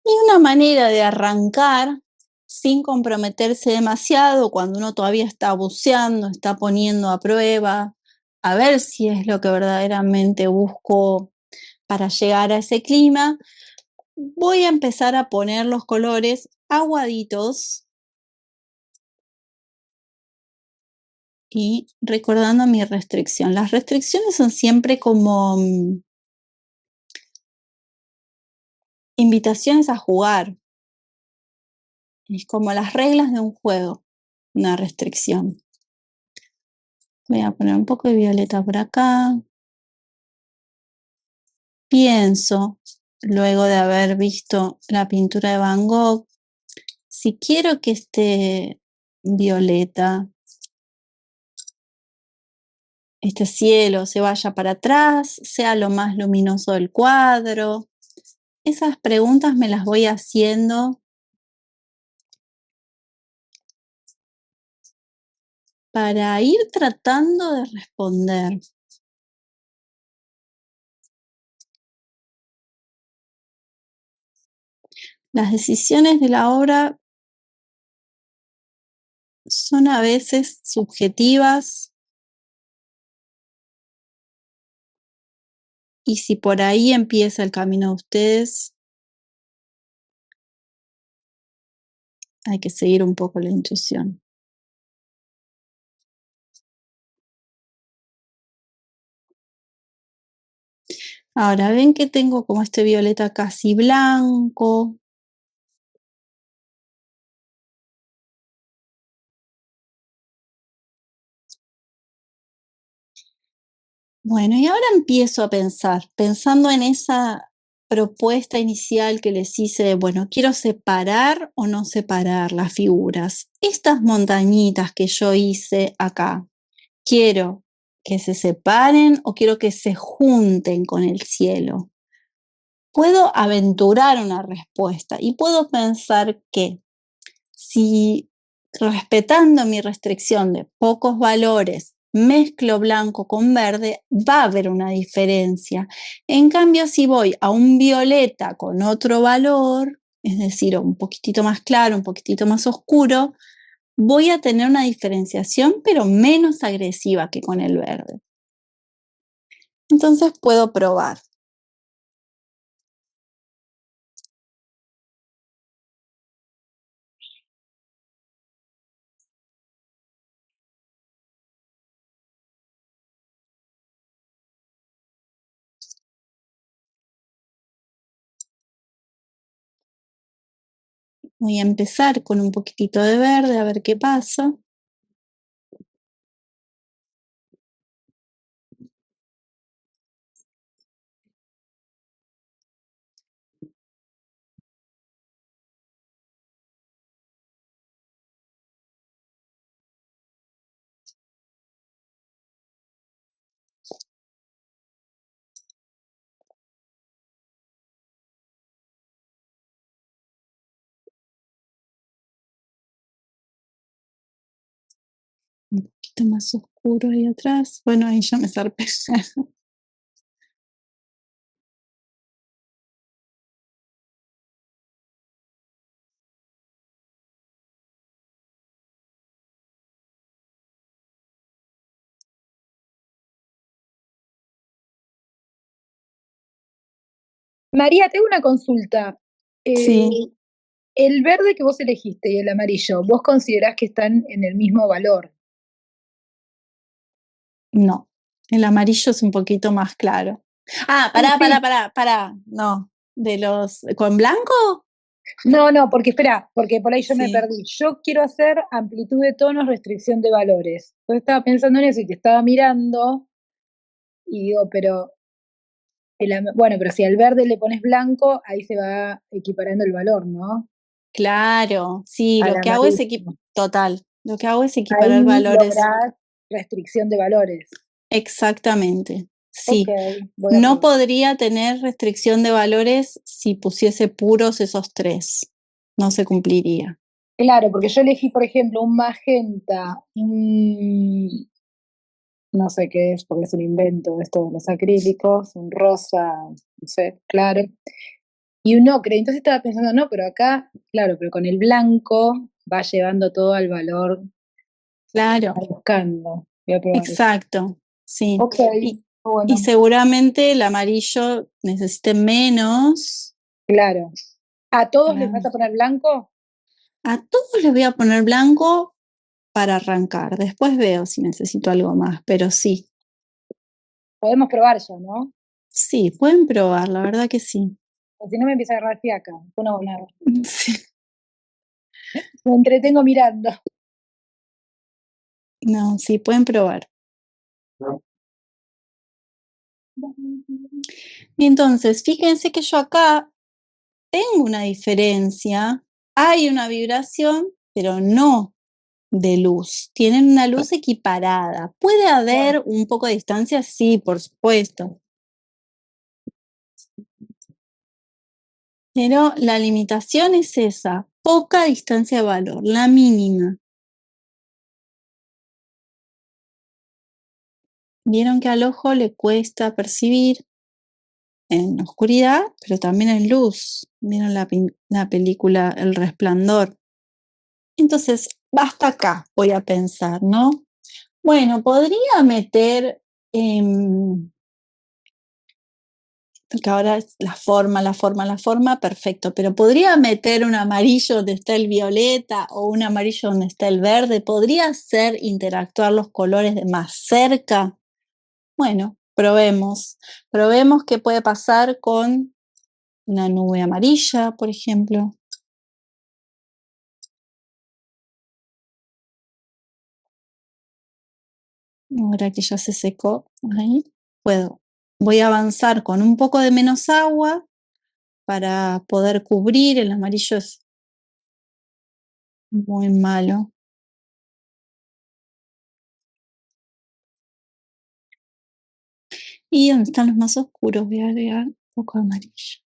Y una manera de arrancar sin comprometerse demasiado cuando uno todavía está buceando, está poniendo a prueba, a ver si es lo que verdaderamente busco para llegar a ese clima, voy a empezar a poner los colores aguaditos y recordando mi restricción. Las restricciones son siempre como invitaciones a jugar. Es como las reglas de un juego, una restricción. Voy a poner un poco de violeta por acá. Pienso, luego de haber visto la pintura de Van Gogh, si quiero que este violeta, este cielo se vaya para atrás, sea lo más luminoso del cuadro, esas preguntas me las voy haciendo para ir tratando de responder. Las decisiones de la obra son a veces subjetivas y si por ahí empieza el camino de ustedes, hay que seguir un poco la intuición. Ahora, ven que tengo como este violeta casi blanco. Bueno, y ahora empiezo a pensar, pensando en esa propuesta inicial que les hice, bueno, quiero separar o no separar las figuras. Estas montañitas que yo hice acá, quiero que se separen o quiero que se junten con el cielo. Puedo aventurar una respuesta y puedo pensar que si respetando mi restricción de pocos valores mezclo blanco con verde, va a haber una diferencia. En cambio, si voy a un violeta con otro valor, es decir, un poquitito más claro, un poquitito más oscuro, voy a tener una diferenciación, pero menos agresiva que con el verde. Entonces puedo probar. Voy a empezar con un poquitito de verde a ver qué pasa. Un poquito más oscuro ahí atrás. Bueno, ahí ya me zarpé. María, tengo una consulta. Sí, El verde que vos elegiste y el amarillo, ¿vos considerás que están en el mismo valor? no. El amarillo es un poquito más claro. Ah, pará. No. ¿De los con blanco? No, porque espera, porque por ahí yo me Sí. perdí. Yo quiero hacer amplitud de tonos, restricción de valores. Yo estaba pensando en eso y te estaba mirando y digo, pero bueno, pero si al verde le pones blanco, ahí se va equiparando el valor, ¿no? Claro, sí, Al lo que hago es amarillo. total. Lo que hago es equiparar Ahí valores. lográs restricción de valores. Exactamente. Ok, Sí. voy a No probar. podría tener restricción de valores si pusiese puros esos tres. No se cumpliría. Claro, porque yo elegí, por ejemplo, un magenta, no sé qué es, porque es un invento esto de los acrílicos, un rosa, no sé, claro, y un ocre. Entonces estaba pensando, no, pero acá, claro, pero con el blanco va llevando todo al valor que Claro, está buscando. Voy a probar eso. exacto. Sí. Ok, Y, y bueno, seguramente el amarillo necesite menos. claro. ¿A todos les Para- vas a poner blanco? A todos les voy a poner blanco para arrancar. Después veo si necesito algo más, pero sí. Podemos probar ya, ¿no? Sí, pueden probar, la verdad que sí. O si no me empieza a agarrar fiaca. Una buena. Sí. Me entretengo mirando. No, sí, pueden probar. Y entonces, fíjense que yo acá tengo una diferencia hay una vibración, pero no de luz. Tienen una luz equiparada. ¿Puede haber un poco de distancia? Sí, por supuesto. Pero la limitación es esa, poca distancia de valor, la mínima. Vieron que al ojo le cuesta percibir en oscuridad, pero también en luz. Vieron la película El Resplandor. Entonces, hasta acá voy a pensar, ¿no? Bueno, podría meter, porque ahora es la forma, perfecto, pero podría meter un amarillo donde está el violeta o un amarillo donde está el verde. ¿Podría hacer interactuar los colores de más cerca? Bueno, probemos qué puede pasar con una nube amarilla, por ejemplo. Ahora que ya se secó, ahí voy a avanzar con un poco de menos agua para poder cubrir. El amarillo es muy malo. Y donde están los más oscuros voy a agregar un poco de amarillo.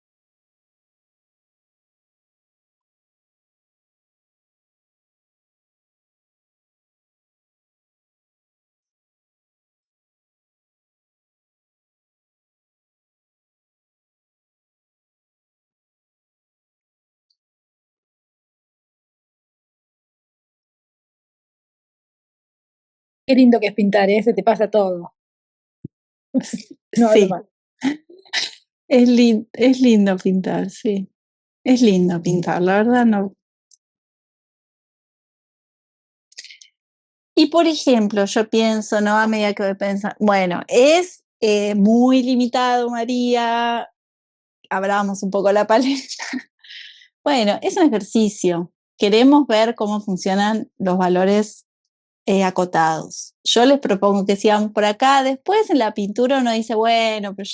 Qué lindo que es pintar, ¿eh? Se te pasa todo. No hablo Sí, más. es lindo pintar, sí. Es lindo pintar, la verdad no. Y por ejemplo, yo pienso, ¿no? A medida que voy pensando, bueno, es muy limitado, María. Abramos un poco la paleta. Bueno, es un ejercicio. Queremos ver cómo funcionan los valores acotados. Yo les propongo que sigamos por acá. Después en la pintura uno dice, bueno, pero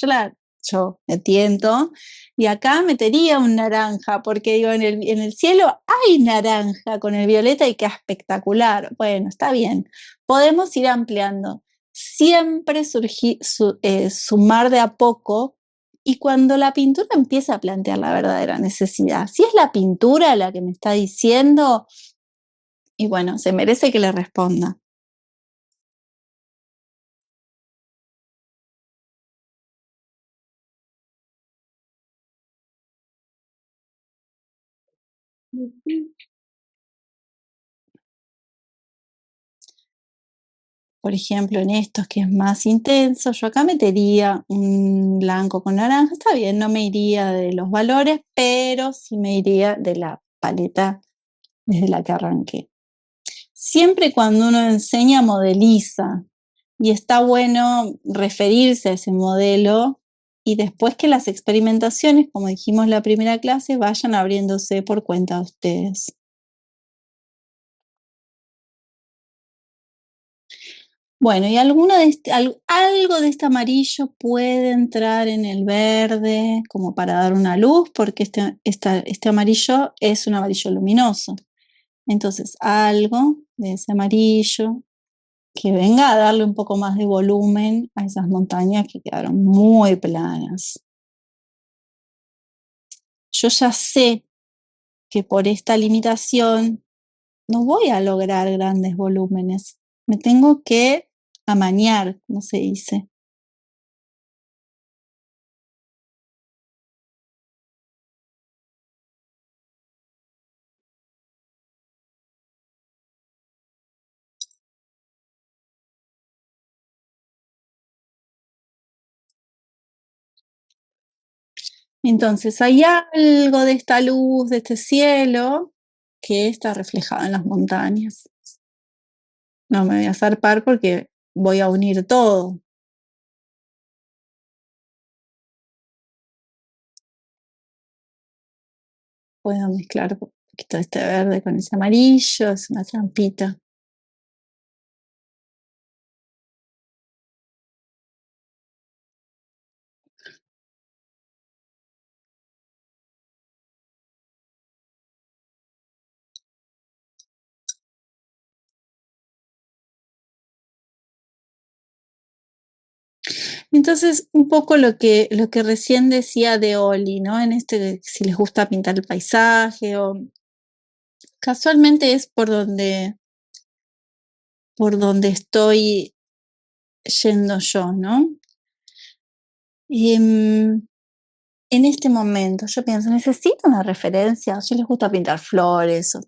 yo me tiento y acá metería un naranja, porque digo, en el cielo hay naranja con el violeta y queda espectacular. Bueno, está bien. Podemos ir ampliando. Siempre sumar de a poco y cuando la pintura empieza a plantear la verdadera necesidad. Si es la pintura la que me está diciendo, y bueno, se merece que le responda. Por ejemplo, en estos que es más intenso, yo acá metería un blanco con naranja. Está bien, no me iría de los valores, pero sí me iría de la paleta desde la que arranqué. Siempre cuando uno enseña, modeliza. Y está bueno referirse a ese modelo y después que las experimentaciones, como dijimos en la primera clase, vayan abriéndose por cuenta de ustedes. Bueno, y algo de este amarillo puede entrar en el verde como para dar una luz, porque este amarillo es un amarillo luminoso. Entonces, algo de ese amarillo que venga a darle un poco más de volumen a esas montañas que quedaron muy planas. Yo ya sé que por esta limitación no voy a lograr grandes volúmenes. Me tengo que amañar, como se dice. Entonces, hay algo de esta luz, de este cielo, que está reflejado en las montañas. No me voy a zarpar porque voy a unir todo. Puedo mezclar un poquito de este verde con ese amarillo, es una trampita. Entonces, un poco lo que recién decía de Oli, ¿no? En si les gusta pintar el paisaje o casualmente es por donde estoy yendo yo, ¿no? En este momento yo pienso, necesito una referencia, si les gusta pintar flores,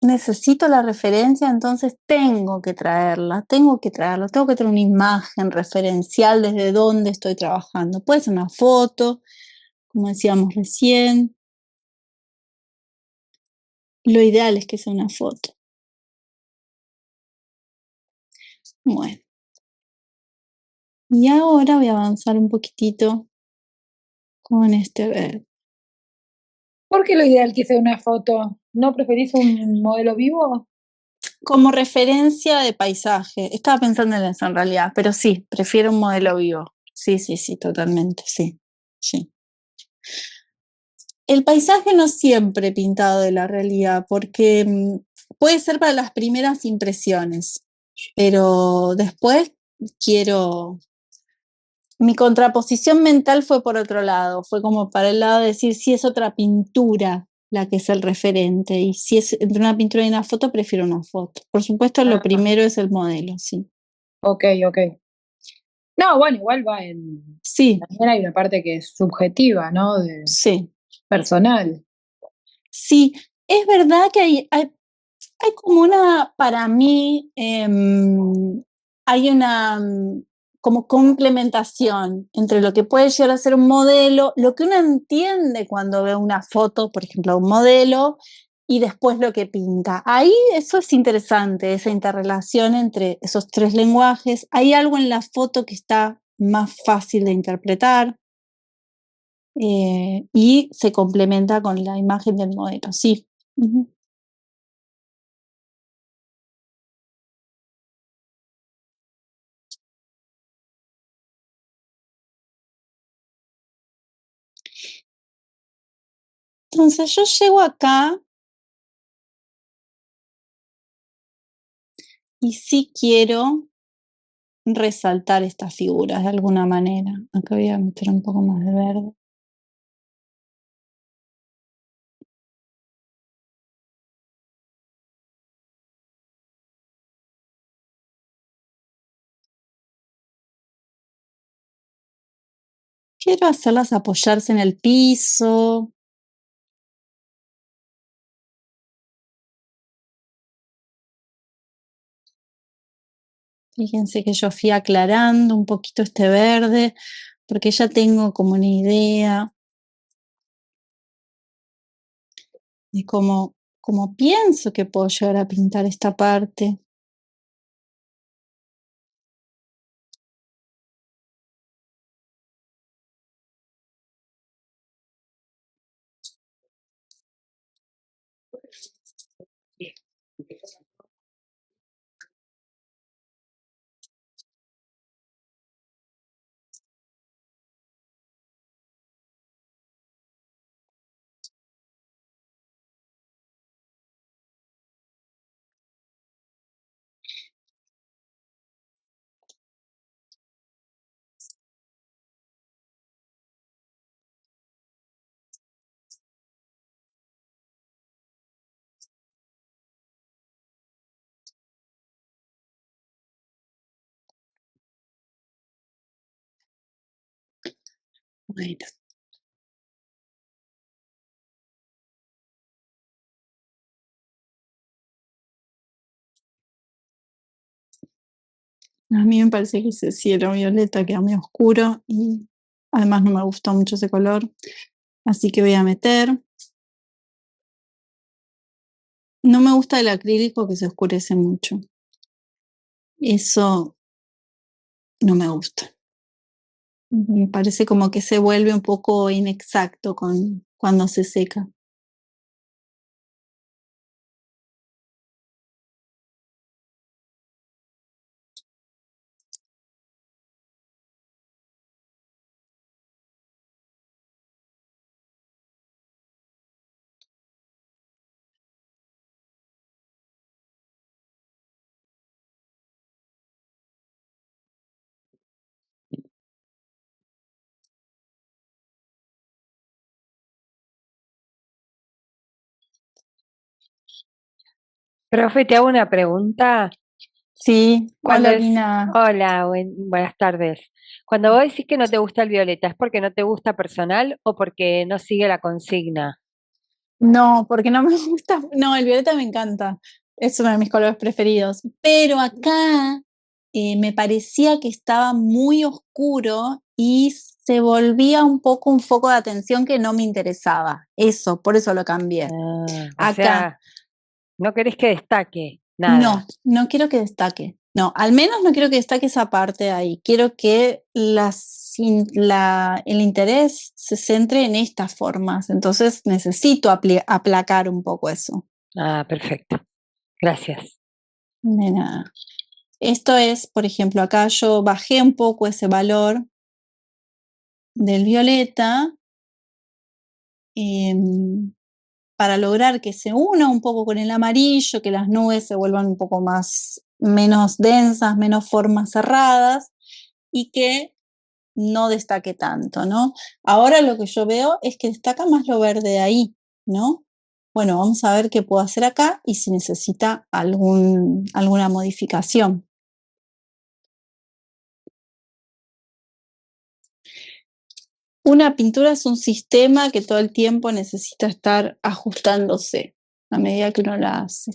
necesito la referencia, entonces tengo que traerla, tengo que traer una imagen referencial desde donde estoy trabajando. Puede ser una foto, como decíamos recién. Lo ideal es que sea una foto. Bueno, y ahora voy a avanzar un poquitito con este verde. ¿Por qué lo ideal que sea una foto? ¿No preferís un modelo vivo? Como referencia de paisaje. Estaba pensando en eso en realidad, pero sí, prefiero un modelo vivo. Sí, sí, sí, totalmente, sí. Sí. El paisaje no siempre pintado de la realidad, porque puede ser para las primeras impresiones, pero después quiero. Mi contraposición mental fue por otro lado, fue como para el lado de decir si es otra pintura la que es el referente, y si es entre una pintura y una foto, prefiero una foto. Por supuesto, lo primero es el modelo, sí. Ok, ok. No, bueno, igual va en. Sí, También hay una parte que es subjetiva, ¿no? sí. Personal. Sí, es verdad que hay como para mí, hay una como complementación entre lo que puede llegar a ser un modelo, lo que uno entiende cuando ve una foto, por ejemplo, de un modelo, y después lo que pinta. Ahí eso es interesante, esa interrelación entre esos tres lenguajes. Hay algo en la foto que está más fácil de interpretar, y se complementa con la imagen del modelo, sí. Uh-huh. Entonces yo llego acá y sí quiero resaltar estas figuras de alguna manera. Acá voy a meter un poco más de verde. Quiero hacerlas apoyarse en el piso. Fíjense que yo fui aclarando un poquito este verde, porque ya tengo como una idea de cómo pienso que puedo llegar a pintar esta parte. Bueno, a mí me parece que ese cielo violeta queda muy oscuro y además no me gustó mucho ese color, así que voy a meter. No me gusta el acrílico que se oscurece mucho. Eso no me gusta. Me parece como que se vuelve un poco inexacto cuando se seca. Profe, te hago una pregunta. Sí, Cuando hola es, Lina. hola, buenas tardes. Cuando vos decís que no te gusta el violeta, ¿es porque no te gusta personal o porque no sigue la consigna? No, porque no me gusta. No, el violeta me encanta. Es uno de mis colores preferidos. Pero acá me parecía que estaba muy oscuro y se volvía un poco un foco de atención que no me interesaba. Eso, por eso lo cambié. O Acá, sea, no querés que destaque no, nada. no quiero que destaque. No, al menos no quiero que destaque esa parte de ahí. Quiero que el interés se centre en estas formas. Entonces necesito aplacar un poco eso. Ah, perfecto. Gracias. De nada. Esto es, por ejemplo, acá yo bajé un poco ese valor del violeta para lograr que se una un poco con el amarillo, que las nubes se vuelvan un poco menos densas, menos formas cerradas y que no destaque tanto, ¿no? Ahora lo que yo veo es que destaca más lo verde de ahí, ¿no? Bueno, vamos a ver qué puedo hacer acá y si necesita alguna modificación. Una pintura es un sistema que todo el tiempo necesita estar ajustándose a medida que uno la hace.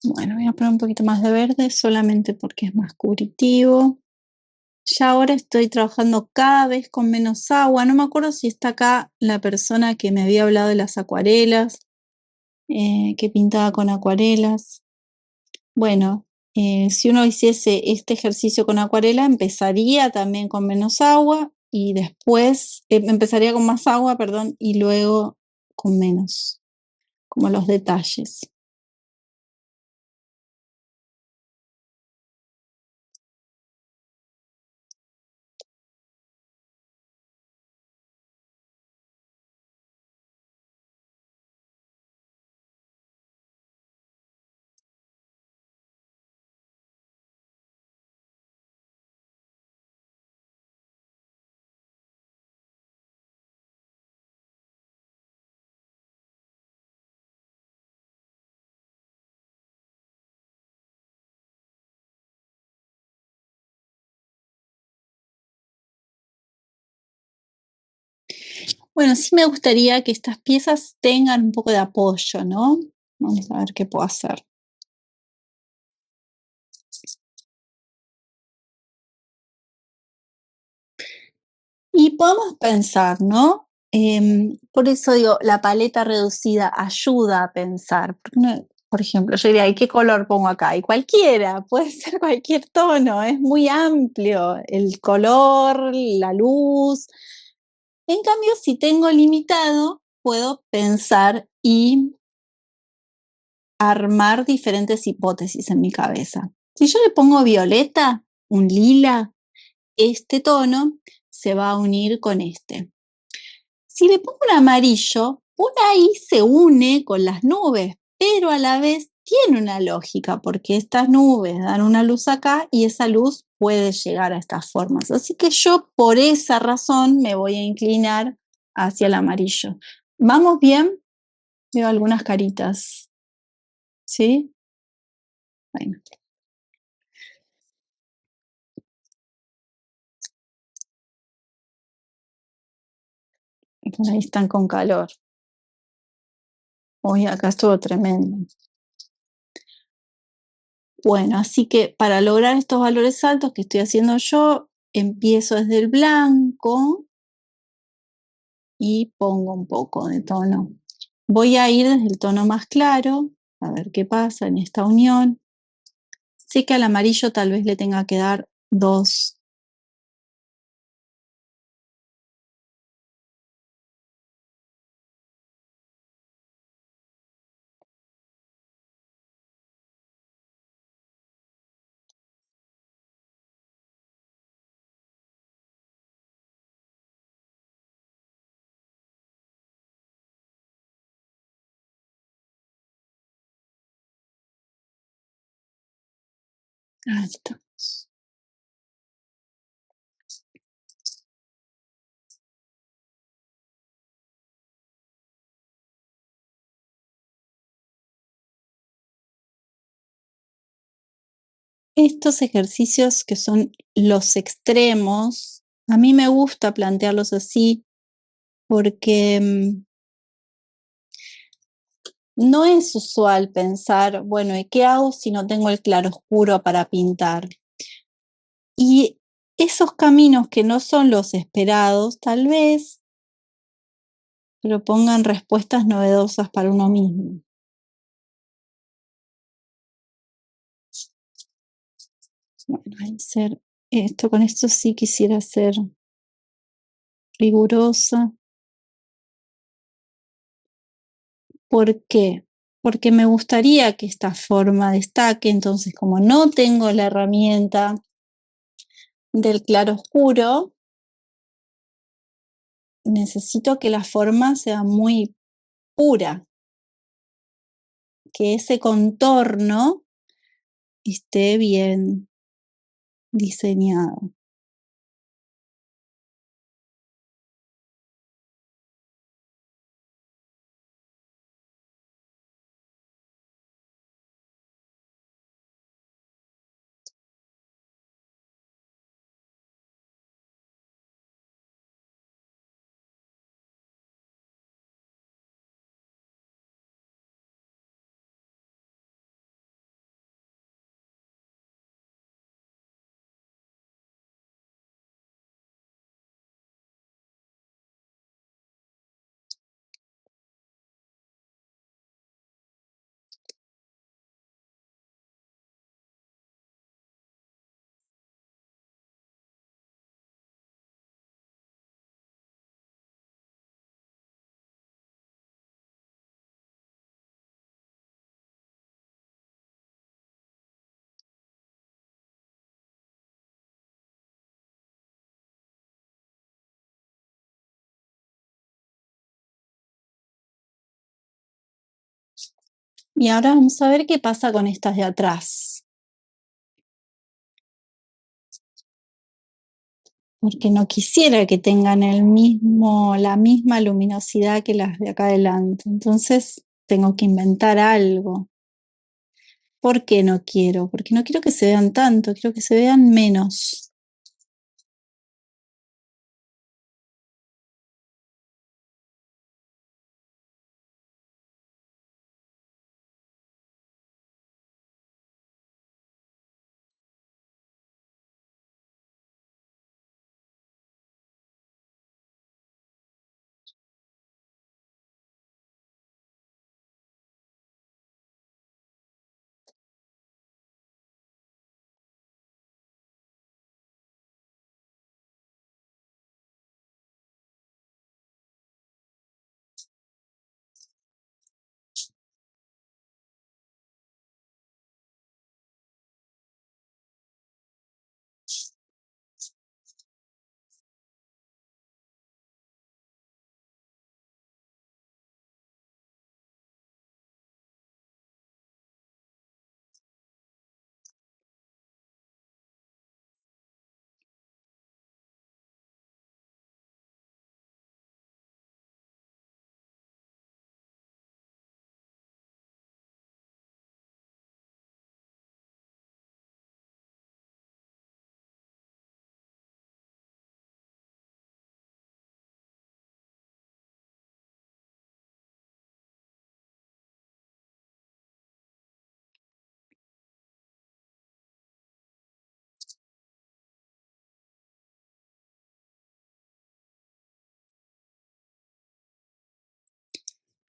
Bueno, voy a poner un poquito más de verde solamente porque es más cubritivo. Ya ahora estoy trabajando cada vez con menos agua. No me acuerdo si está acá la persona que me había hablado de las acuarelas, que pintaba con acuarelas. Bueno, si uno hiciese este ejercicio con acuarela, empezaría también con menos agua y después empezaría con más agua, perdón, y luego con menos, como los detalles. Bueno, sí me gustaría que estas piezas tengan un poco de apoyo, ¿no? Vamos a ver qué puedo hacer. Y podemos pensar, ¿no? Por eso digo, la paleta reducida ayuda a pensar. Por ejemplo, yo diría, ¿y qué color pongo acá? Y cualquiera, puede ser cualquier tono, es muy amplio el color, la luz. En cambio, si tengo limitado, puedo pensar y armar diferentes hipótesis en mi cabeza. Si yo le pongo violeta, un lila, este tono se va a unir con este. Si le pongo un amarillo, por ahí se une con las nubes, pero a la vez tiene una lógica, porque estas nubes dan una luz acá y esa luz puede llegar a estas formas. Así que yo por esa razón me voy a inclinar hacia el amarillo. ¿Vamos bien? Veo algunas caritas. ¿Sí? Bueno. Por ahí están con calor. Hoy acá estuvo tremendo. Bueno, así que para lograr estos valores altos que estoy haciendo yo, empiezo desde el blanco y pongo un poco de tono. Voy a ir desde el tono más claro, a ver qué pasa en esta unión. Sé que al amarillo tal vez le tenga que dar dos. Ahí está. estos ejercicios que son los extremos, a mí me gusta plantearlos así porque no es usual pensar, bueno, ¿y qué hago si no tengo el claroscuro para pintar? Y esos caminos que no son los esperados, tal vez propongan respuestas novedosas para uno mismo. Bueno, con esto sí quisiera ser rigurosa. ¿Por qué? Porque me gustaría que esta forma destaque, entonces como no tengo la herramienta del claroscuro, necesito que la forma sea muy pura, que ese contorno esté bien diseñado. Y ahora vamos a ver qué pasa con estas de atrás. Porque no quisiera que tengan la misma luminosidad que las de acá adelante. Entonces tengo que inventar algo. ¿Por qué no quiero? Porque no quiero que se vean tanto, quiero que se vean menos.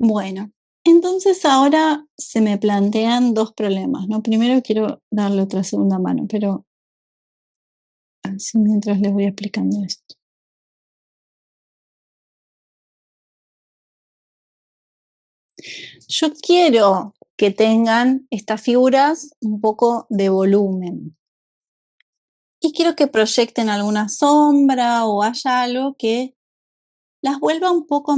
Bueno, entonces ahora se me plantean dos problemas, ¿no? Primero quiero darle otra segunda mano, pero así mientras les voy explicando esto. Yo quiero que tengan estas figuras un poco de volumen. Y quiero que proyecten alguna sombra o haya algo que las vuelva un poco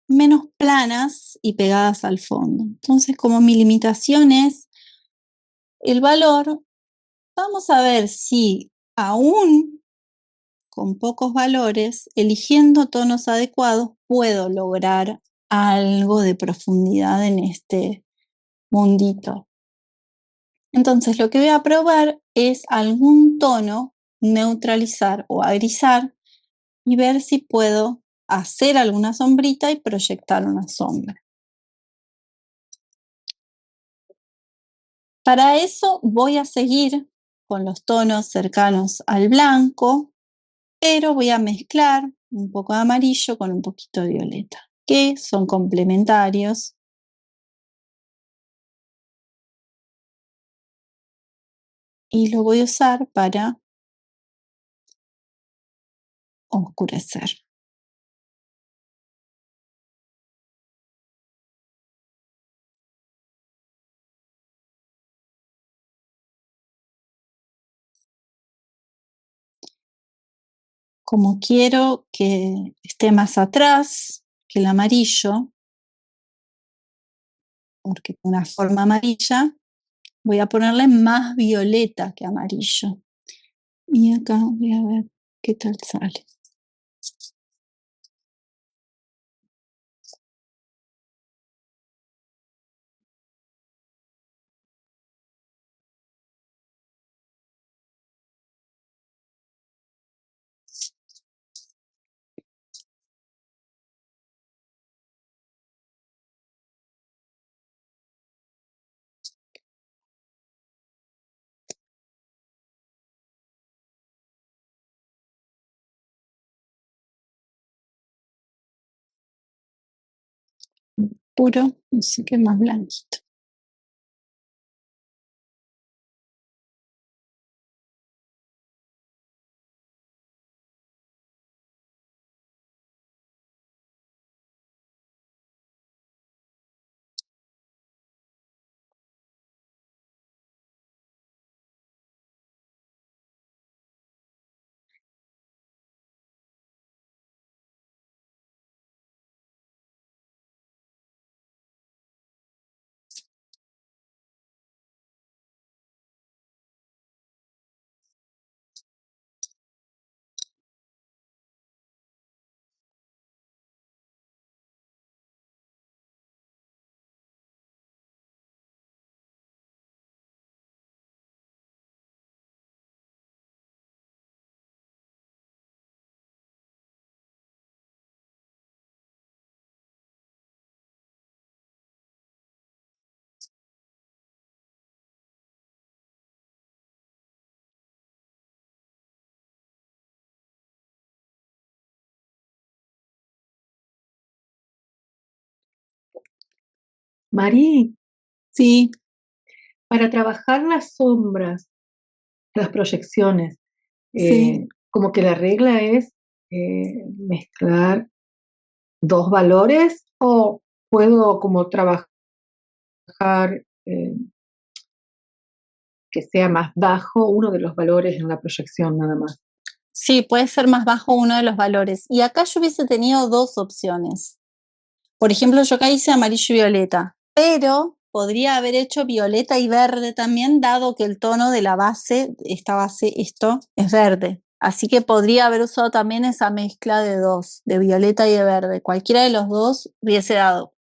menos planas y pegadas al fondo. Entonces, como mi limitación es el valor, vamos a ver si aún con pocos valores, eligiendo tonos adecuados, puedo lograr algo de profundidad en este mundito. Entonces lo que voy a probar es algún tono neutralizar o agrisar y ver si puedo hacer alguna sombrita y proyectar una sombra. Para eso voy a seguir con los tonos cercanos al blanco, pero voy a mezclar un poco de amarillo con un poquito de violeta, que son complementarios. Y lo voy a usar para oscurecer. Como quiero que esté más atrás que el amarillo, porque tiene una forma amarilla, voy a ponerle más violeta que amarillo. Y acá voy a ver qué tal sale. Puro, así que más blanquito. Mari, Sí, para trabajar las sombras, las proyecciones, sí. como que la regla es mezclar dos valores o puedo como trabajar eh, que sea más bajo uno de los valores en la proyección nada más. Sí, puede ser más bajo uno de los valores. Y acá yo hubiese tenido dos opciones. Por ejemplo, yo acá hice amarillo y violeta, pero podría haber hecho violeta y verde también, dado que el tono de la base, esta base, esto, es verde. Así que podría haber usado también esa mezcla de dos, de violeta y de verde. Cualquiera de los dos hubiese dado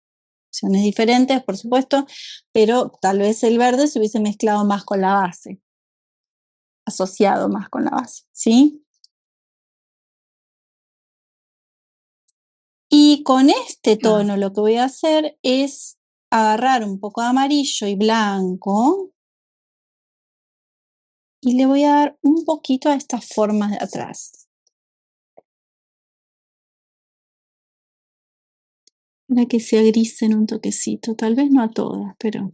opciones diferentes, por supuesto, pero tal vez el verde se hubiese mezclado más con la base, asociado más con la base, ¿sí? Y con este tono lo que voy a hacer es agarrar un poco de amarillo y blanco y le voy a dar un poquito a estas formas de atrás. Para que se agrisen un toquecito, tal vez no a todas, pero...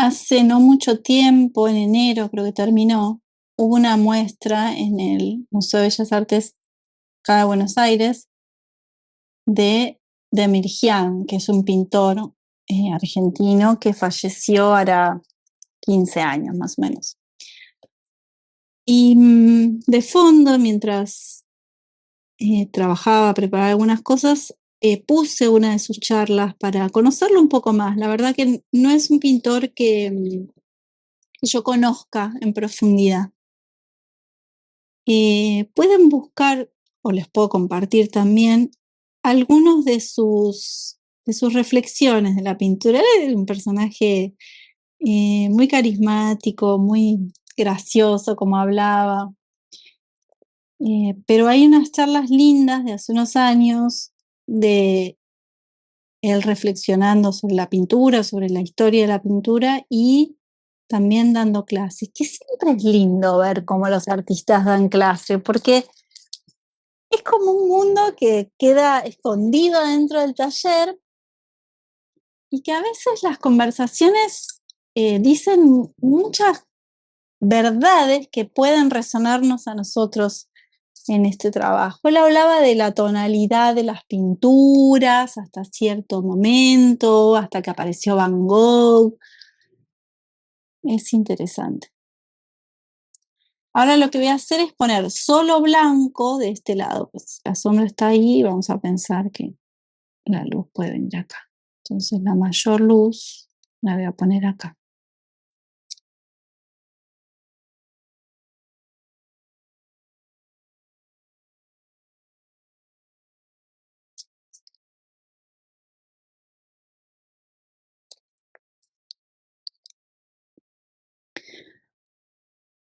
Hace no mucho tiempo, en enero creo que terminó, hubo una muestra en el Museo de Bellas Artes acá de Buenos Aires de Mirjian, que es un pintor argentino que falleció hará 15 años más o menos. Y de fondo, mientras trabajaba, preparaba algunas cosas, puse una de sus charlas para conocerlo un poco más. La verdad que no es un pintor que yo conozca en profundidad. Pueden buscar, o les puedo compartir también, algunos de sus reflexiones de la pintura. Él era un personaje muy carismático, muy gracioso, como hablaba. Pero hay unas charlas lindas de hace unos años de él reflexionando sobre la pintura, sobre la historia de la pintura y también dando clases, que siempre es lindo ver cómo los artistas dan clase, porque es como un mundo que queda escondido dentro del taller y que a veces las conversaciones dicen muchas verdades que pueden resonarnos a nosotros en este trabajo. Él hablaba de la tonalidad de las pinturas hasta cierto momento, hasta que apareció Van Gogh. Es interesante. Ahora lo que voy a hacer es poner solo blanco de este lado. Pues la sombra está ahí y vamos a pensar que la luz puede venir acá. Entonces la mayor luz la voy a poner acá.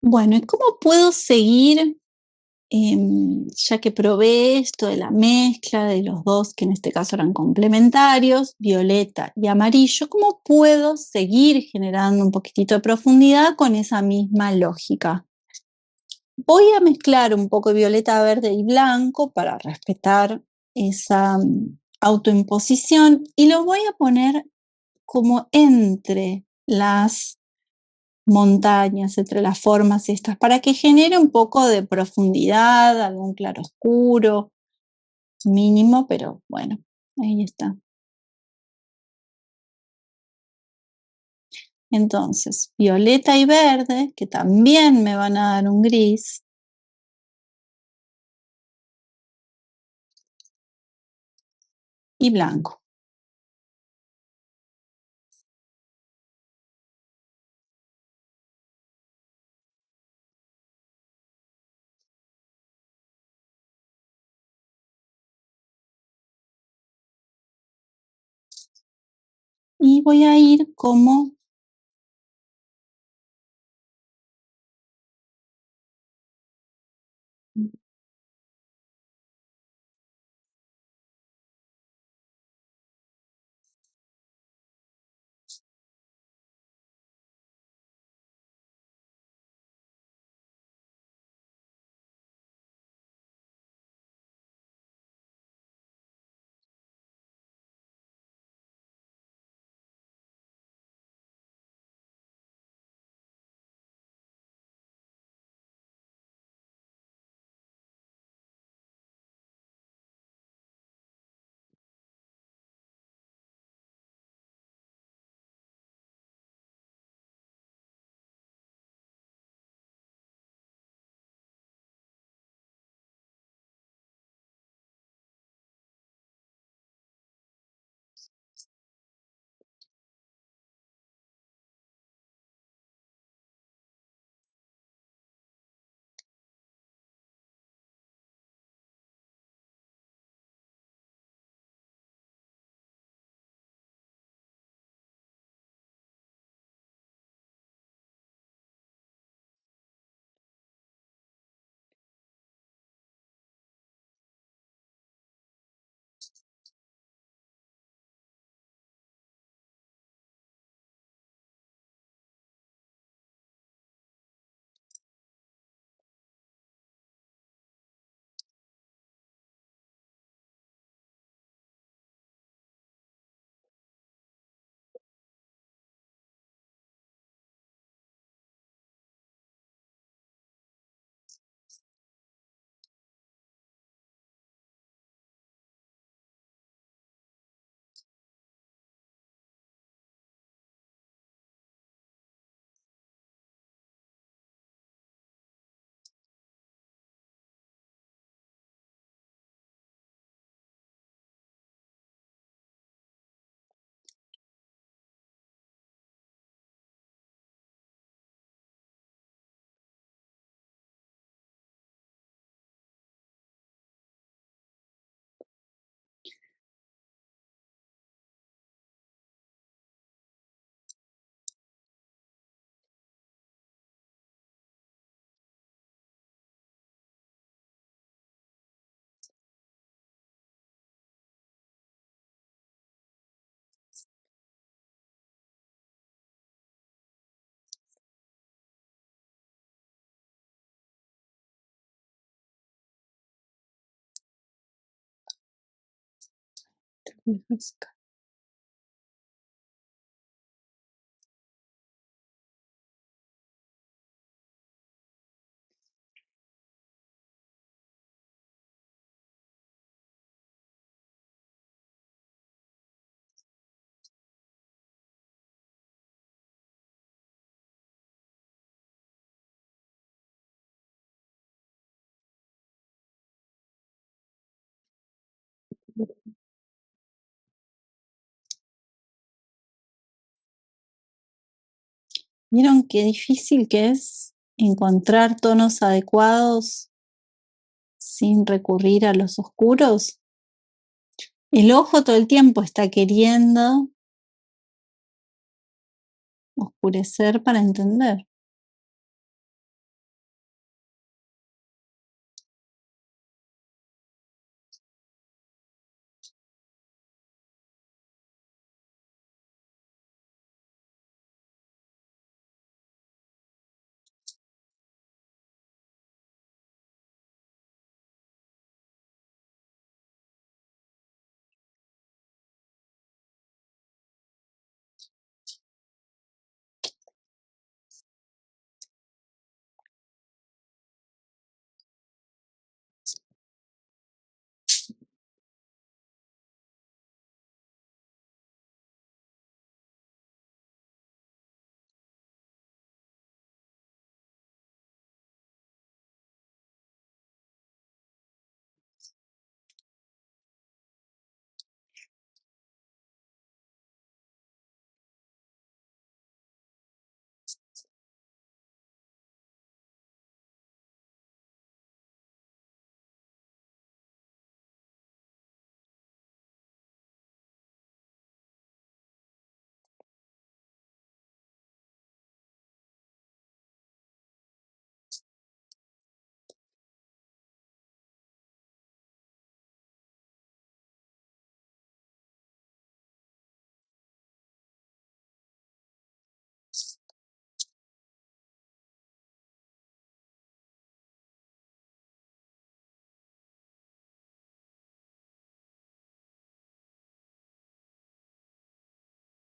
Bueno, ¿y cómo puedo seguir, ya que probé esto de la mezcla de los dos, que en este caso eran complementarios, violeta y amarillo? ¿Cómo puedo seguir generando un poquitito de profundidad con esa misma lógica? Voy a mezclar un poco de violeta, verde y blanco para respetar esa autoimposición y lo voy a poner como entre las montañas, entre las formas estas, para que genere un poco de profundidad, algún claroscuro mínimo, pero bueno, ahí está. Entonces, violeta y verde, que también me van a dar un gris. Y blanco. Y voy a ir como ¿Vieron qué difícil que es encontrar tonos adecuados sin recurrir a los oscuros? El ojo todo el tiempo está queriendo oscurecer para entender.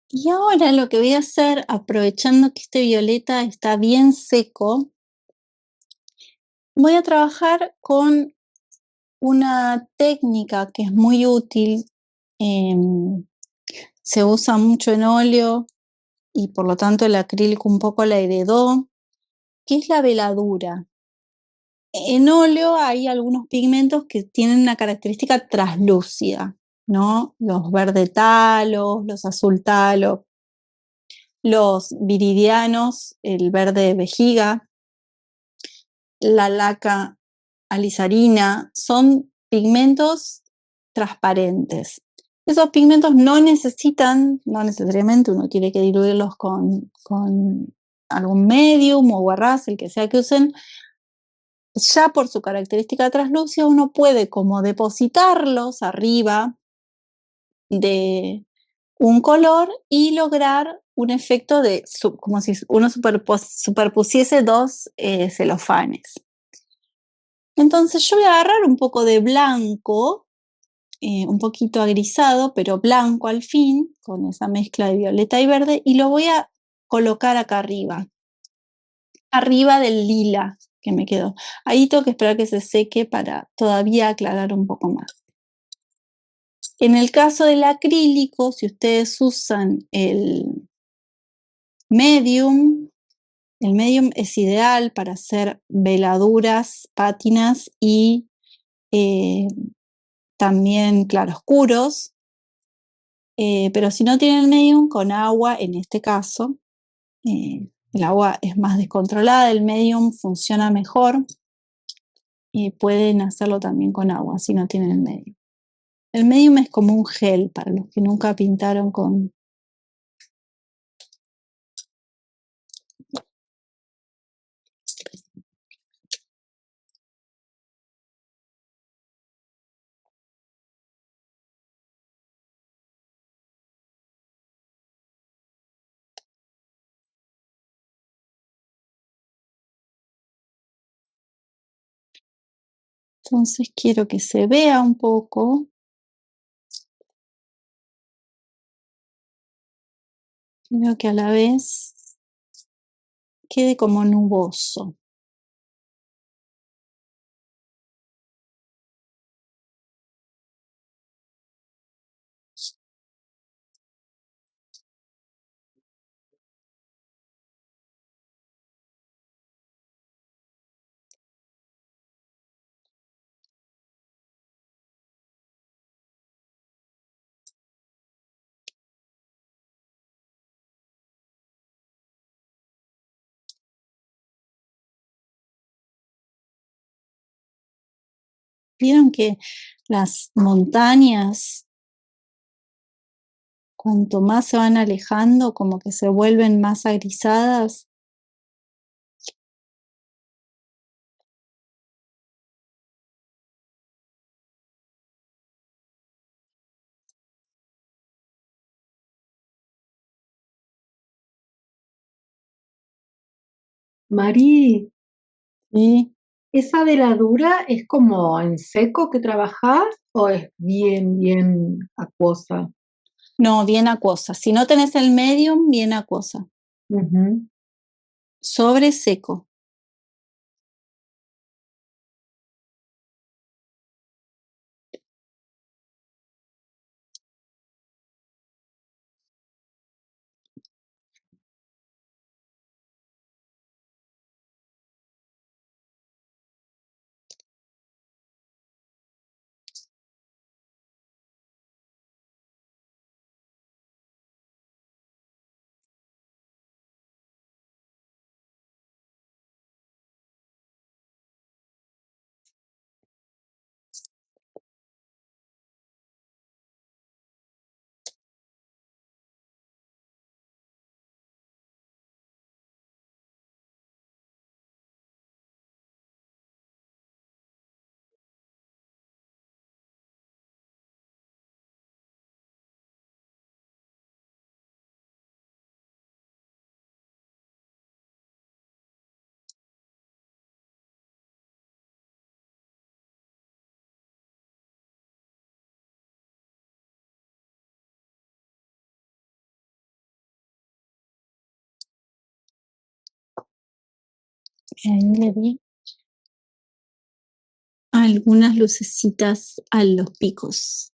Y ahora lo que voy a hacer, aprovechando que este violeta está bien seco, voy a trabajar con una técnica que es muy útil. Se usa mucho en óleo y por lo tanto el acrílico un poco la heredó, que es la veladura. En óleo hay algunos pigmentos que tienen una característica traslúcida, ¿no? Los verde talos, los azul talo, los viridianos, el verde vejiga, la laca alizarina, son pigmentos transparentes. Esos pigmentos no necesariamente uno tiene que diluirlos con algún medium o guarrás, el que sea que usen. Ya por su característica translúcida uno puede como depositarlos arriba de un color y lograr un efecto de como si uno superpusiese dos celofanes. Entonces yo voy a agarrar un poco de blanco, un poquito agrisado, pero blanco al fin, con esa mezcla de violeta y verde, y lo voy a colocar acá arriba del lila que me quedó. Ahí tengo que esperar que se seque para todavía aclarar un poco más. En el caso del acrílico, si ustedes usan el medium es ideal para hacer veladuras, pátinas y también claroscuros. Pero si no tienen medium, con agua, en este caso, el agua es más descontrolada, el medium funciona mejor y pueden hacerlo también con agua si no tienen el medium. El medium es como un gel para los que nunca pintaron con... Entonces quiero que se vea un poco Quiero que a la vez quede como nuboso. ¿Vieron que las montañas, cuanto más se van alejando, como que se vuelven más agrisadas? Mari, ¿Sí? ¿esa veladura es como en seco que trabajás o es bien, bien acuosa? No, bien acuosa. Si no tenés el medium, bien acuosa. Ujú. Sobre seco. Y ahí le di algunas lucecitas a los picos.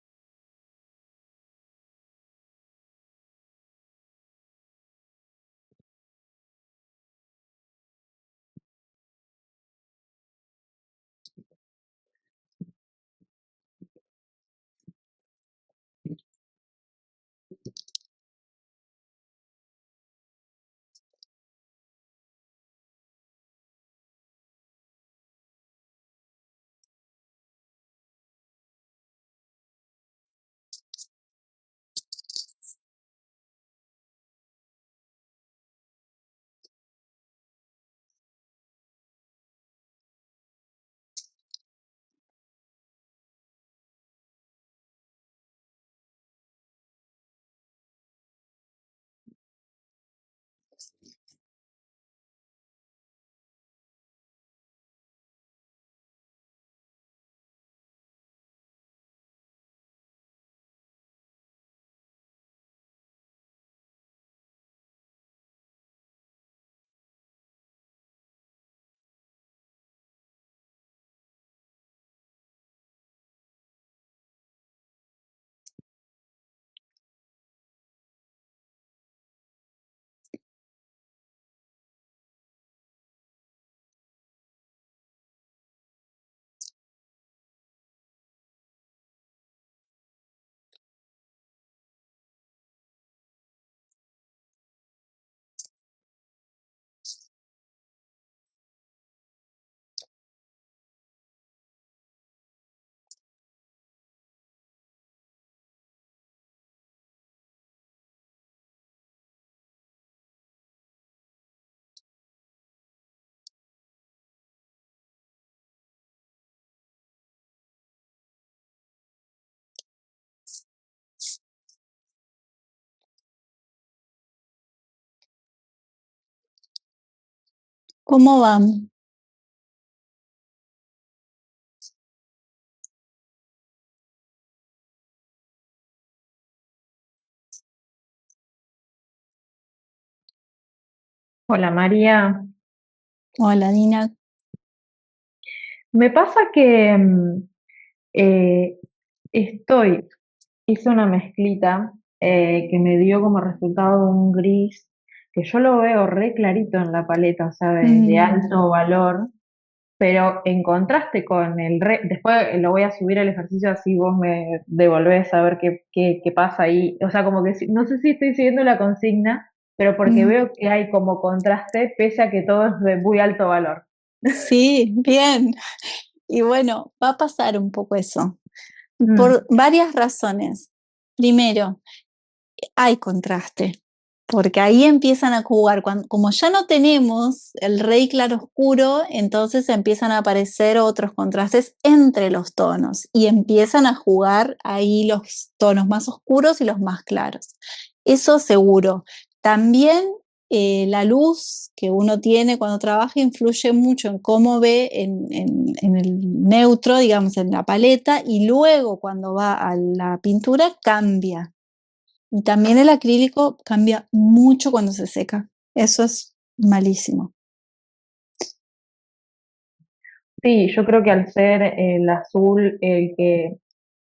¿Cómo van? Hola María, Hola, Dina. me pasa que eh, estoy, hice una mezclita que me dio como resultado un gris, que yo lo veo re clarito en la paleta, o sea, de Mm, alto valor, pero en contraste con después lo voy a subir al ejercicio así vos me devolvés a ver qué pasa ahí, o sea, como que no sé si estoy siguiendo la consigna, pero porque mm. veo que hay como contraste pese a que todo es de muy alto valor. Sí, bien. Y bueno, va a pasar un poco eso, Mm, por varias razones. Primero, hay contraste, porque ahí empiezan a jugar, como ya no tenemos el rey claroscuro, entonces empiezan a aparecer otros contrastes entre los tonos y empiezan a jugar ahí los tonos más oscuros y los más claros. Eso seguro. También la luz que uno tiene cuando trabaja influye mucho en cómo ve en el neutro, digamos, en la paleta, y luego cuando va a la pintura cambia. Y también el acrílico cambia mucho cuando se seca. Eso es malísimo. sí, yo creo que al ser el azul el que,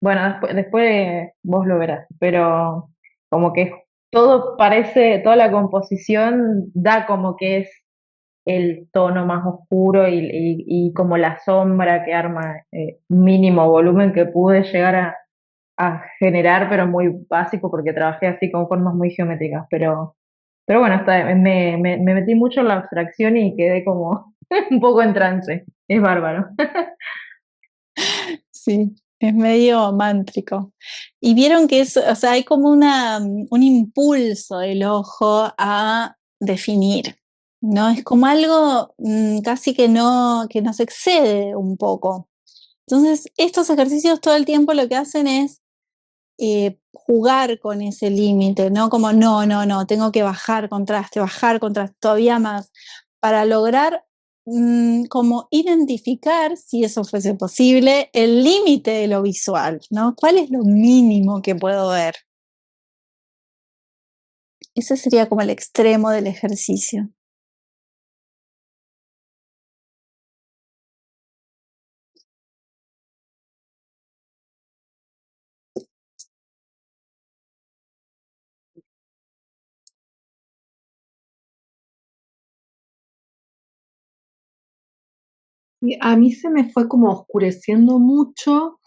bueno, después vos lo verás, pero como que todo parece, toda la composición da como que es el tono más oscuro y como la sombra que arma mínimo volumen que pude llegar a generar, pero muy básico porque trabajé así con formas muy geométricas, pero bueno, me metí mucho en la abstracción y quedé como un poco en trance. Es bárbaro. Sí, es medio mántrico. Y vieron que es, o sea, hay como un impulso del ojo a definir, ¿no? Es como algo casi que nos excede un poco. Entonces, estos ejercicios todo el tiempo lo que hacen es jugar con ese límite, ¿no? Como no, tengo que bajar contraste todavía más, para lograr como identificar, si eso fuese posible, el límite de lo visual, ¿no? ¿Cuál es lo mínimo que puedo ver? Ese sería como el extremo del ejercicio. Y a mí se me fue como oscureciendo mucho.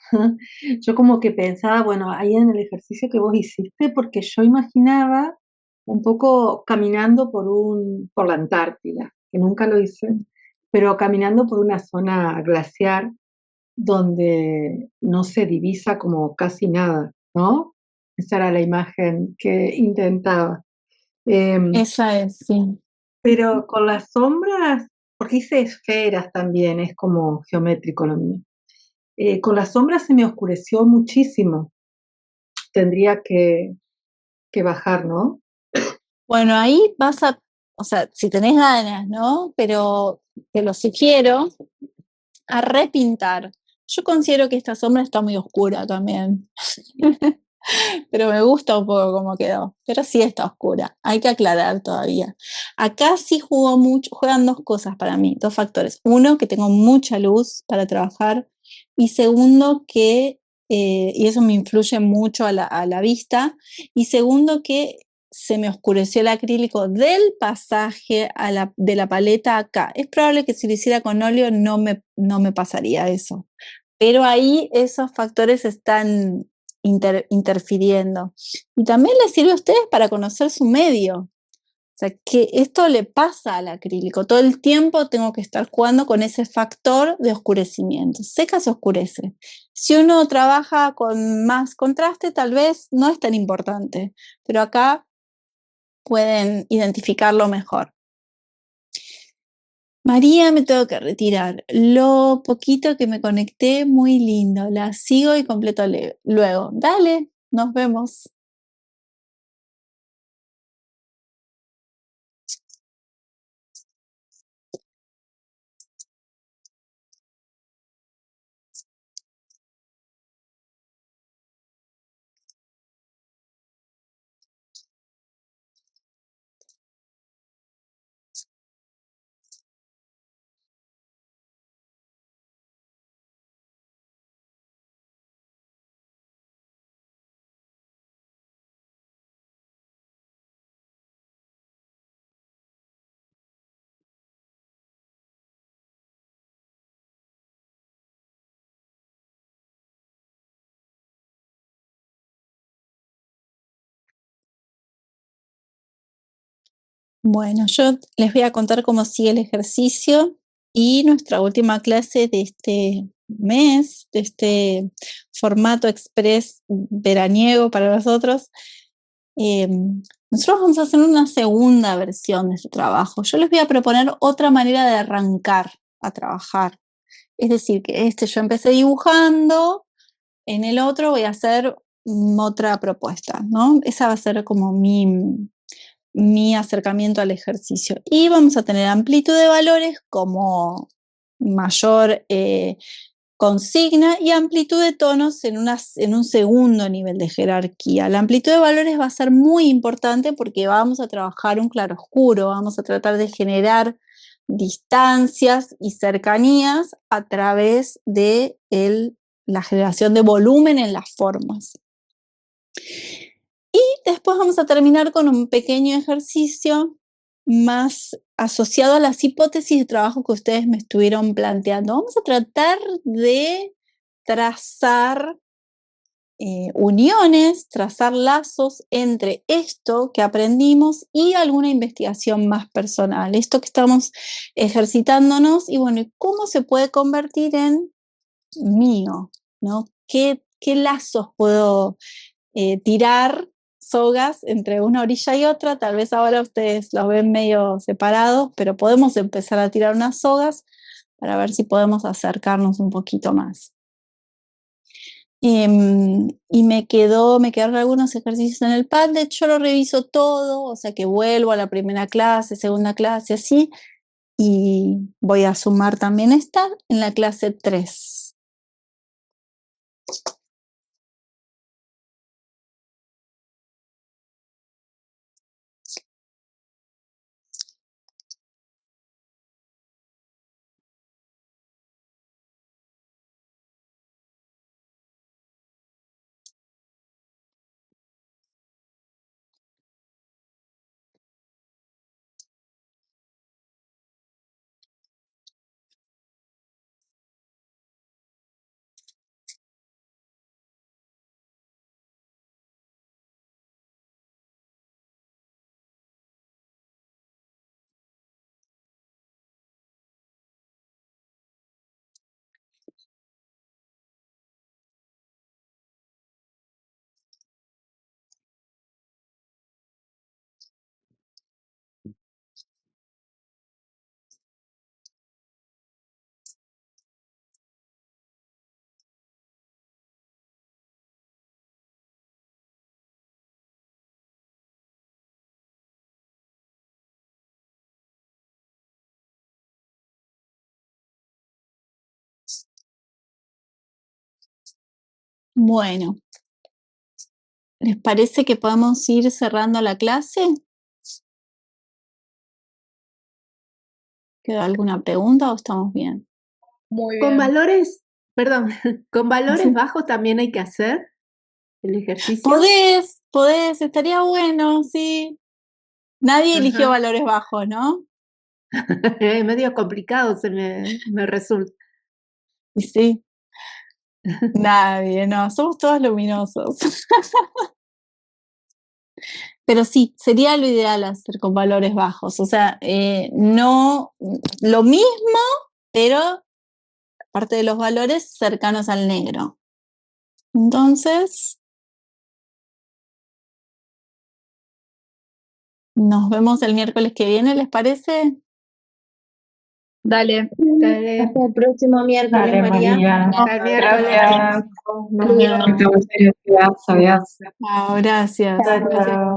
Yo como que pensaba, bueno, ahí en el ejercicio que vos hiciste, porque yo imaginaba un poco caminando por la Antártida, que nunca lo hice, pero caminando por una zona glaciar donde no se divisa como casi nada, ¿no? Esa era la imagen que intentaba. Em, Esa es, sí. pero con las sombras, porque hice esferas también, es como geométrico lo mío. Con las sombras se me oscureció muchísimo. Tendría que bajar, ¿no? Bueno, ahí vas a, o sea, si tenés ganas, ¿no? Pero te lo sugiero a repintar. Yo considero que esta sombra está muy oscura también, pero me gusta un poco cómo quedó. Pero sí está oscura, hay que aclarar todavía. Acá sí jugó mucho, juegan dos cosas para mí, dos factores. Uno, que tengo mucha luz para trabajar, y segundo, y eso me influye mucho a la vista, y segundo, que se me oscureció el acrílico del pasaje de la paleta acá. Es probable que si lo hiciera con óleo no me pasaría eso. Pero ahí esos factores están interfiriendo. Y también les sirve a ustedes para conocer su medio. O sea, que esto le pasa al acrílico. Todo el tiempo tengo que estar jugando con ese factor de oscurecimiento. Seca se oscurece. Si uno trabaja con más contraste, tal vez no es tan importante, pero acá pueden identificarlo mejor. María, me tengo que retirar. Lo poquito que me conecté, muy lindo. La sigo y completo luego. Dale, nos vemos. Bueno, yo les voy a contar cómo sigue el ejercicio y nuestra última clase de este mes, de este formato express veraniego para nosotros. Nosotros vamos a hacer una segunda versión de este trabajo. Yo les voy a proponer otra manera de arrancar a trabajar. Es decir, que yo empecé dibujando, en el otro voy a hacer otra propuesta, ¿no? Esa va a ser como mi acercamiento al ejercicio. Y vamos a tener amplitud de valores como mayor consigna y amplitud de tonos en un segundo nivel de jerarquía. La amplitud de valores va a ser muy importante porque vamos a trabajar un claroscuro, vamos a tratar de generar distancias y cercanías a través de la generación de volumen en las formas. Y después vamos a terminar con un pequeño ejercicio más asociado a las hipótesis de trabajo que ustedes me estuvieron planteando. Vamos a tratar de trazar uniones, trazar lazos entre esto que aprendimos y alguna investigación más personal. Esto que estamos ejercitándonos y bueno, ¿cómo se puede convertir en mío? ¿No? ¿Qué lazos puedo tirar? Sogas entre una orilla y otra, tal vez ahora ustedes los ven medio separados, pero podemos empezar a tirar unas sogas para ver si podemos acercarnos un poquito más. Y me quedaron algunos ejercicios en el Padlet, yo lo reviso todo, o sea que vuelvo a la primera clase, segunda clase, así, y voy a sumar también esta en la clase 3. Bueno, ¿les parece que podemos ir cerrando la clase? ¿Queda alguna pregunta o estamos bien? Muy Con bien. valores, perdón, con valores bajos también hay que hacer el ejercicio. Podés, estaría bueno, sí. Nadie eligió valores bajos, ¿no? Medio complicado se me resulta. Sí. Nadie, no, somos todos luminosos. Pero sí, sería lo ideal hacer con valores bajos. O sea, no lo mismo, pero parte de los valores cercanos al negro. Entonces, nos vemos el miércoles que viene, ¿les parece? Dale. Dale. Hasta el próximo miércoles, Dale, María. María. Hasta el miércoles. Gracias. Nos vemos. Muchas gracias. Chao, gracias. Chao, chao.